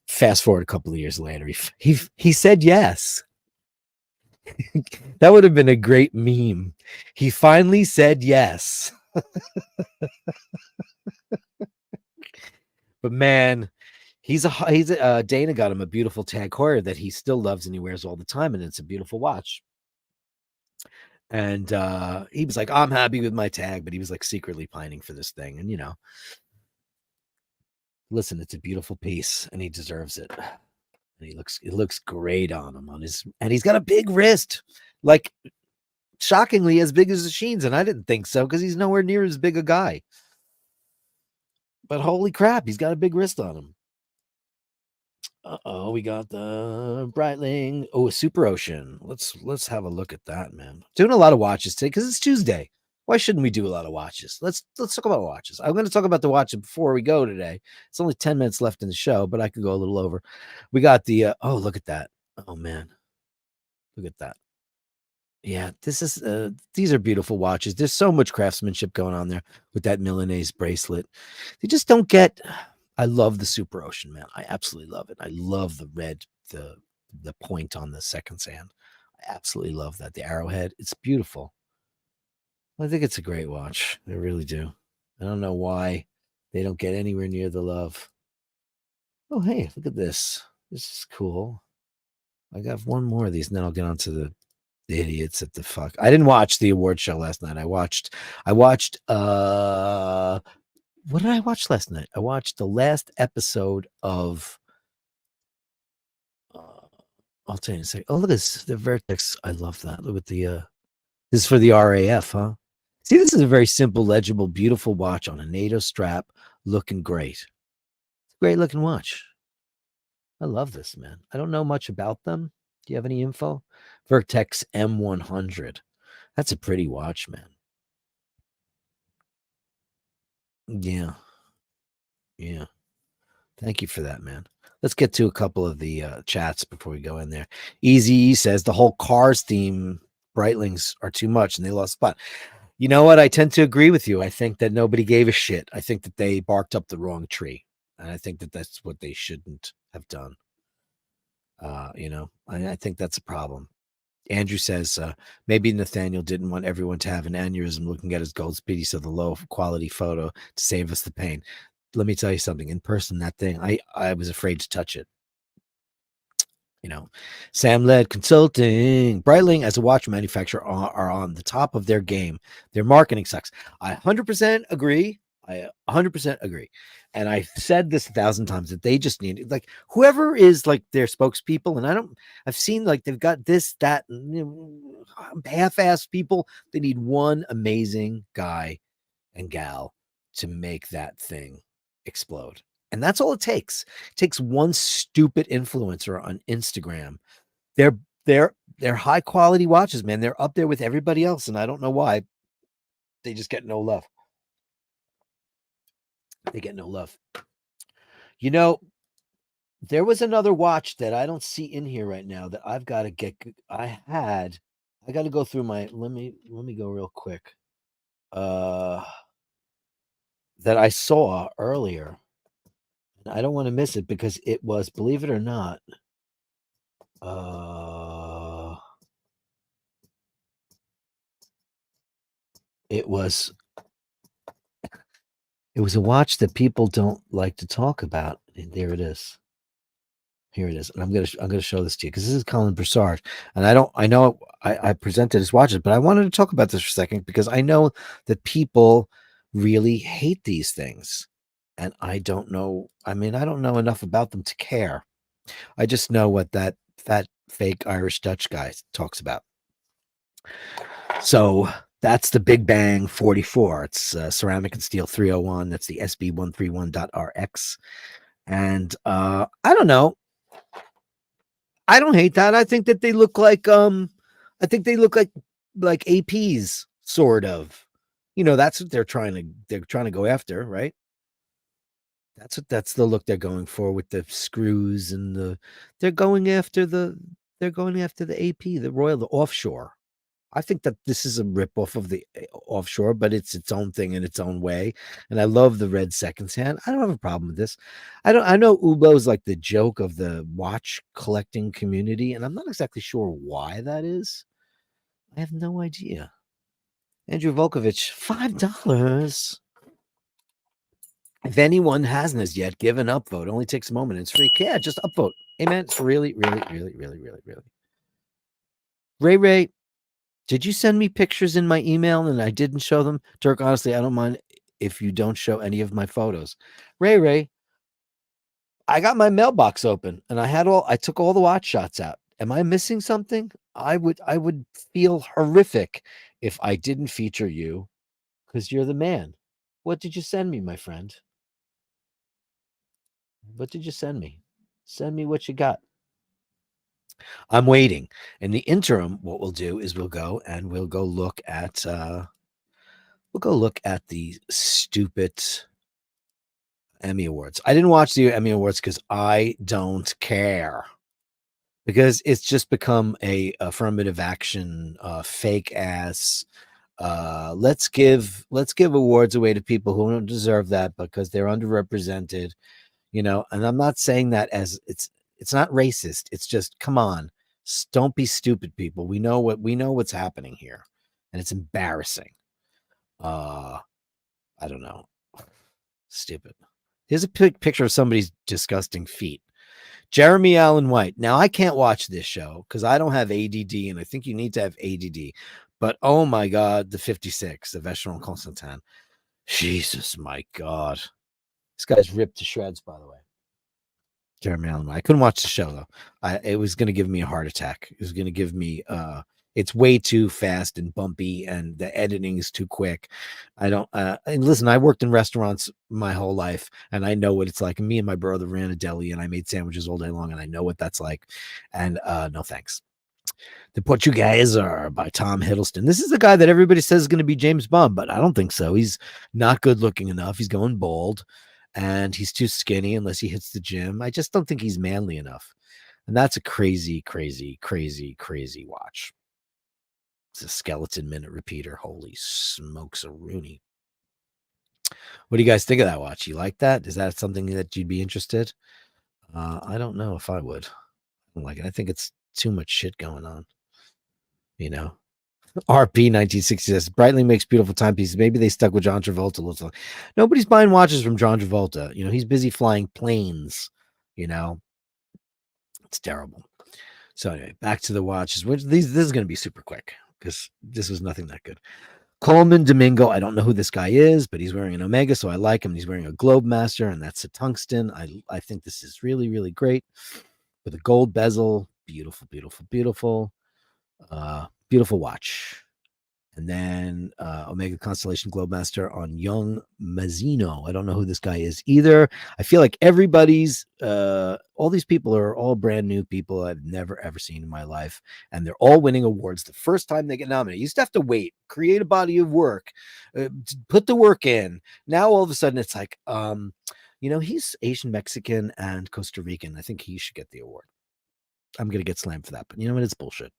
Fast forward a couple of years later, he said yes. That would have been a great meme. He finally said yes. But man, Dana got him a beautiful Tag Heuer that he still loves and he wears all the time, and it's a beautiful watch. And he was like, "I'm happy with my Tag," but he was like secretly pining for this thing. And listen, it's a beautiful piece, and he deserves it. And it looks great on him, and he's got a big wrist. Like, shockingly as big as the Sheens, and I didn't think so because he's nowhere near as big a guy. But holy crap, he's got a big wrist on him. We got the Breitling. Oh, a Super Ocean. Let's have a look at that, man. Doing a lot of watches today because it's Tuesday. Why shouldn't we do a lot of watches? Let's talk about watches. I'm going to talk about the watches before we go today. It's only 10 minutes left in the show, but I could go a little over. We got the oh, look at that. Oh man. Look at that. Yeah, this is these are beautiful watches. There's so much craftsmanship going on there with that Milanese bracelet. They just don't get. I love the Super Ocean, man. I absolutely love it. I love the red, the point on the second sand. I absolutely love that. The arrowhead, it's beautiful. I think it's a great watch. I really do. I don't know why they don't get anywhere near the love. Oh, hey, look at this. This is cool. I got one more of these, and then I'll get on to the idiots at the fuck. I didn't watch the award show last night. I watched what did I watch last night? I watched the last episode of I'll tell you in a second. Oh, look at this. The Vertex. I love that. Look at the this is for the RAF, huh? See, this is a very simple, legible, beautiful watch on a NATO strap, looking great. It's a great looking watch. I love this, man. I don't know much about them. Do you have any info? Vertex M100. That's a pretty watch, man. Yeah. Yeah. Thank you for that, man. Let's get to a couple of the chats before we go in there. Easy says the whole Cars theme Breitlings are too much and they lost spot. You know what? I tend to agree with you. I think that nobody gave a shit. I think that they barked up the wrong tree. And I think that that's what they shouldn't have done. I think that's a problem. Andrew says maybe Nathaniel didn't want everyone to have an aneurysm looking at his gold Speedy, so the low quality photo to save us the pain. Let me tell you something. In person, that thing, I was afraid to touch it. Sam Led Consulting, Breitling as a watch manufacturer are on the top of their game. Their marketing sucks. I 100% agree. I 100% agree. And I've said this 1,000 times that they just need like whoever is like their spokespeople. And I've seen like they've got this, that, half-assed people. They need one amazing guy and gal to make that thing explode. And that's all it takes. It takes one stupid influencer on Instagram. They're high quality watches, man. They're up there with everybody else. And I don't know why. They just get no love. They get no love. There was another watch that I don't see in here right now that I've got to get. I got to go through my, let me go real quick. That I saw earlier. I don't want to miss it because it was, believe it or not, it was a watch that people don't like to talk about. And there it is. Here it is. And I'm gonna show this to you because this is Colin Broussard. And I know I presented his watches, but I wanted to talk about this for a second because I know that people really hate these things. And I don't know. I mean, I don't know enough about them to care. I just know what that fat fake Irish Dutch guy talks about. So that's the Big Bang 44. It's ceramic and steel 301. That's the SB131.RX. And I don't know. I don't hate that. I think that they look like like APs, sort of. That's what they're trying to go after, right? That's the look they're going for with the screws and they're going after the AP, the Royal, the offshore. I think that this is a ripoff of the offshore, but it's its own thing in its own way. And I love the red seconds hand. I don't have a problem with this. I know Ubo is like the joke of the watch collecting community, and I'm not exactly sure why that is. I have no idea. Andrew Volkovich, $5. If anyone hasn't as yet, give an upvote. It only takes a moment. It's free. Yeah, just upvote. Hey, man, it's really, really, really, really, really, really. Ray, did you send me pictures in my email and I didn't show them? Dirk, honestly, I don't mind if you don't show any of my photos. Ray, I got my mailbox open and I took all the watch shots out. Am I missing something? I would feel horrific if I didn't feature you because you're the man. What did you send me, my friend? What did you send me? Send me what you got. I'm waiting. In the interim, what we'll do is we'll go look at the stupid Emmy Awards. I didn't watch the Emmy Awards because I don't care. Because it's just become a affirmative action, fake ass. Let's give awards away to people who don't deserve that because they're underrepresented. And I'm not saying that as it's not racist. It's just come on, don't be stupid, people. We know what's happening here, and it's embarrassing. Uh, I don't know, stupid. Here's a picture of somebody's disgusting feet. Jeremy Allen White. Now I can't watch this show because I don't have ADD, and I think you need to have ADD. But oh my God, the 56, the Vacheron Constantin. Jesus, my God, this guy's ripped to shreds. By the way. Jeremy Allen. I couldn't watch the show though. It was going to give me a heart attack. It was going to give me. It's way too fast and bumpy, and the editing is too quick. I don't. And listen, I worked in restaurants my whole life, and I know what it's like. And me and my brother ran a deli, and I made sandwiches all day long, and I know what that's like. And no thanks. The Portuguese by Tom Hiddleston. This is the guy that everybody says is going to be James Bond, but I don't think so. He's not good looking enough. He's going bald and he's too skinny unless he hits the gym. I just don't think he's manly enough. And that's a crazy, crazy, crazy, crazy watch. It's a skeleton minute repeater. Holy smokes a Rooney. What do you guys think of that watch? You like that? Is that something that you'd be interested? I don't know if I would. I don't like it. I think it's too much shit going on. RP 1960 says Brightly makes beautiful timepieces. Maybe they stuck with John Travolta. Looks like nobody's buying watches from John Travolta. He's busy flying planes. It's terrible. So anyway, back to the watches. This is going to be super quick because this was nothing that good. Coleman Domingo. I don't know who this guy is, but he's wearing an Omega, so I like him. He's wearing a Globemaster, and that's a tungsten. I think this is really, really great with a gold bezel. Beautiful, beautiful, beautiful. Beautiful watch. And then Omega Constellation Globemaster on Young Mazzino. I don't know who this guy is either. I feel like everybody's, all these people are all brand new people I've never, ever seen in my life. And they're all winning awards the first time they get nominated. You used to have to wait, create a body of work, put the work in. Now, all of a sudden, it's like, he's Asian, Mexican, and Costa Rican. I think he should get the award. I'm going to get slammed for that. But you know what? It's bullshit.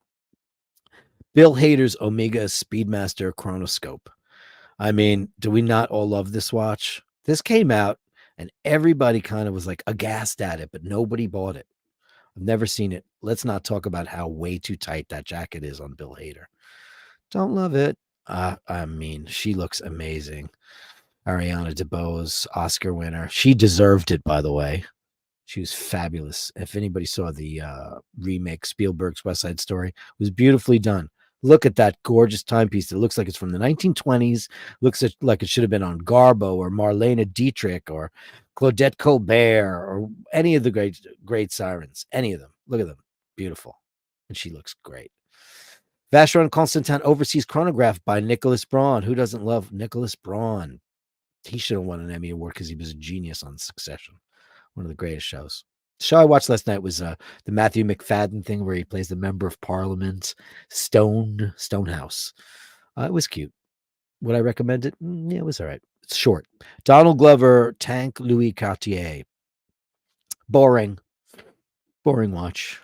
Bill Hader's Omega Speedmaster Chronoscope. I mean, do we not all love this watch? This came out and everybody kind of was like aghast at it, but nobody bought it. I've never seen it. Let's not talk about how way too tight that jacket is on Bill Hader. Don't love it. I mean, she looks amazing. Ariana DeBose, Oscar winner. She deserved it, by the way. She was fabulous. If anybody saw the remake, Spielberg's West Side Story, it was beautifully done. Look at that gorgeous timepiece. It looks like it's from the 1920s. Looks like it should have been on Garbo or Marlene Dietrich or Claudette Colbert or any of the great sirens. Any of them. Look at them. Beautiful. And she looks great. Vacheron Constantin Overseas Chronograph by Nicholas Braun. Who doesn't love Nicholas Braun? He should have won an Emmy Award because he was a genius on Succession. One of the greatest shows. The show I watched last night was the Matthew McFadden thing where he plays the member of parliament, Stonehouse. It was cute. Would I recommend it? Yeah, it was all right. It's short. Donald Glover, Tank Louis Cartier. Boring watch.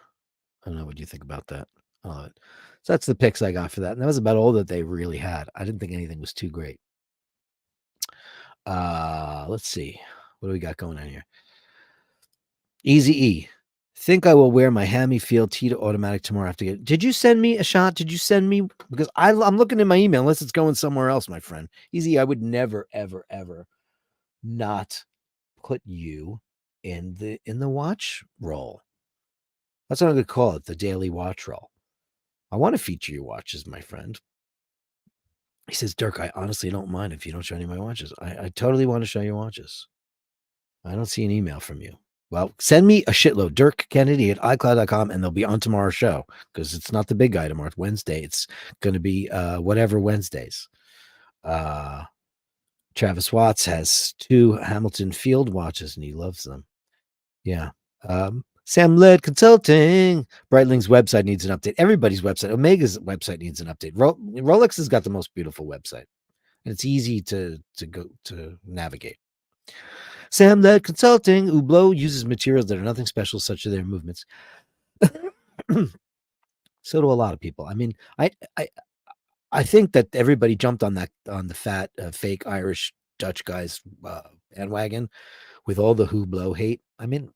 I don't know what you think about that. So that's the picks I got for that. And that was about all that they really had. I didn't think anything was too great. Let's see. What do we got going on here? Easy E. Think I will wear my Hammy Field Tita automatic tomorrow after get. Did you send me a shot? Did you send me? Because I'm looking in my email unless it's going somewhere else, my friend. Easy, I would never, ever, ever not put you in the watch roll. That's what I'm going to call it, the daily watch roll. I want to feature your watches, my friend. He says, Dirk, I honestly don't mind if you don't show any of my watches. I totally want to show your watches. I don't see an email from you. Well, send me a shitload, Dirk Kennedy at iCloud.com, and they'll be on tomorrow's show because it's not the big guy tomorrow. It's Wednesday. It's going to be whatever Wednesdays. Travis Watts has 2 Hamilton Field watches, and he loves them. Yeah. Sam Led Consulting. Breitling's website needs an update. Everybody's website. Omega's website needs an update. Rolex has got the most beautiful website, and it's easy to go to navigate. Sam Led Consulting. Hublot uses materials that are nothing special, such as their movements. So do a lot of people. I mean, I think that everybody jumped on the fat fake Irish Dutch guys bandwagon with all the Hublot hate. I mean,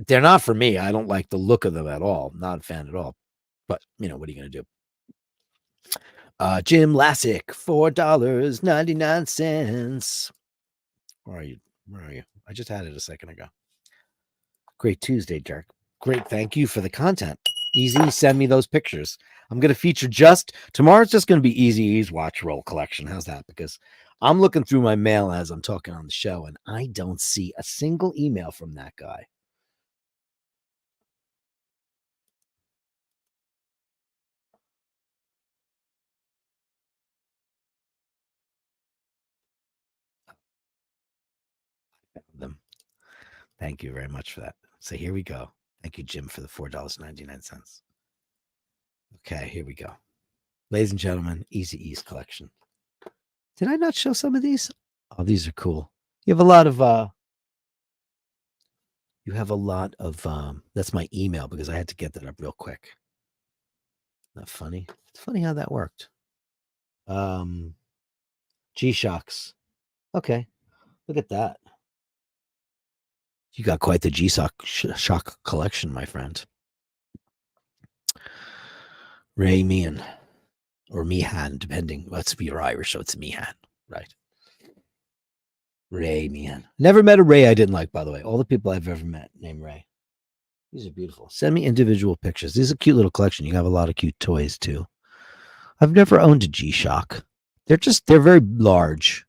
they're not for me. I don't like the look of them at all. Not a fan at all. But what are you gonna do? Jim Lassick, $4.99. Where are you? I just had it a second ago. Great Tuesday, Dirk. Great. Thank you for the content. Easy, send me those pictures. I'm going to feature tomorrow's just going to be Easy's watch roll collection. How's that? Because I'm looking through my mail as I'm talking on the show, and I don't see a single email from that guy. Them. Thank you very much for that. So here we go. Thank you, Jim, for the $4.99. Okay, here we go. Ladies and gentlemen, Easy E's collection. Did I not show some of these? Oh, these are cool. You have a lot of that's my email because I had to get that up real quick. Not funny. It's funny how that worked. G-Shocks. Okay. Look at that. You got quite the G-Shock collection, my friend. Ray Meehan. Or Meehan, depending. Let's be Irish, so it's Meehan, right? Ray Meehan. Never met a Ray I didn't like, by the way. All the people I've ever met named Ray. These are beautiful. Send me individual pictures. This is a cute little collection. You have a lot of cute toys, too. I've never owned a G-Shock. They're very large.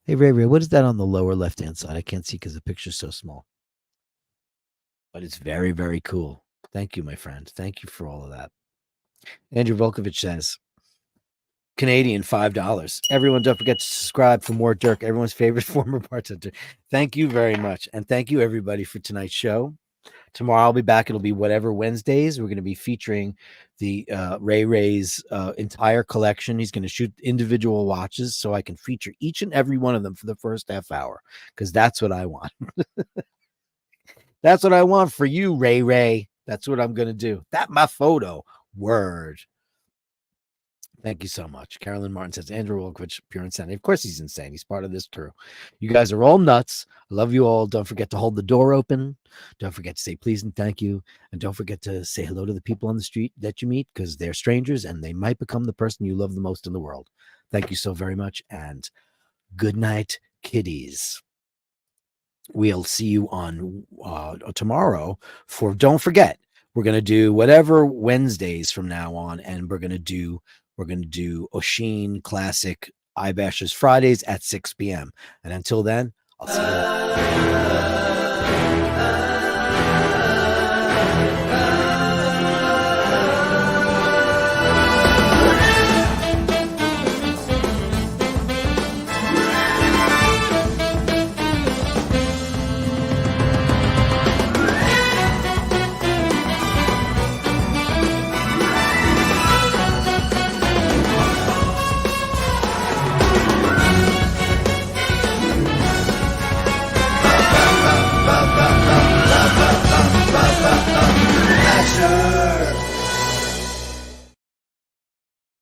Hey, Ray, what is that on the lower left-hand side? I can't see because the picture's so small. But it's very, very cool. Thank you, my friend. Thank you for all of that. Andrew Volkovich says, Canadian, $5. Everyone, don't forget to subscribe for more Dirk, everyone's favorite former bartender. Thank you very much. And thank you, everybody, for tonight's show. Tomorrow I'll be back. It'll be whatever Wednesdays. We're going to be featuring the Ray's entire collection. He's going to shoot individual watches so I can feature each and every one of them for the first half hour because that's what I want. That's what I want for you, Ray. That's what I'm going to do. That my photo. Word. Thank you so much. Carolyn Martin says, Andrew Wolkovich, pure insanity. Of course he's insane. He's part of this crew. You guys are all nuts. I love you all. Don't forget to hold the door open. Don't forget to say please and thank you. And don't forget to say hello to the people on the street that you meet because they're strangers and they might become the person you love the most in the world. Thank you so very much. And good night, kiddies. We'll see you on tomorrow for, don't forget, we're going to do whatever Wednesdays from now on. And we're going to do Oshin Classic iBashers Fridays at 6 p.m. And until then, I'll see you.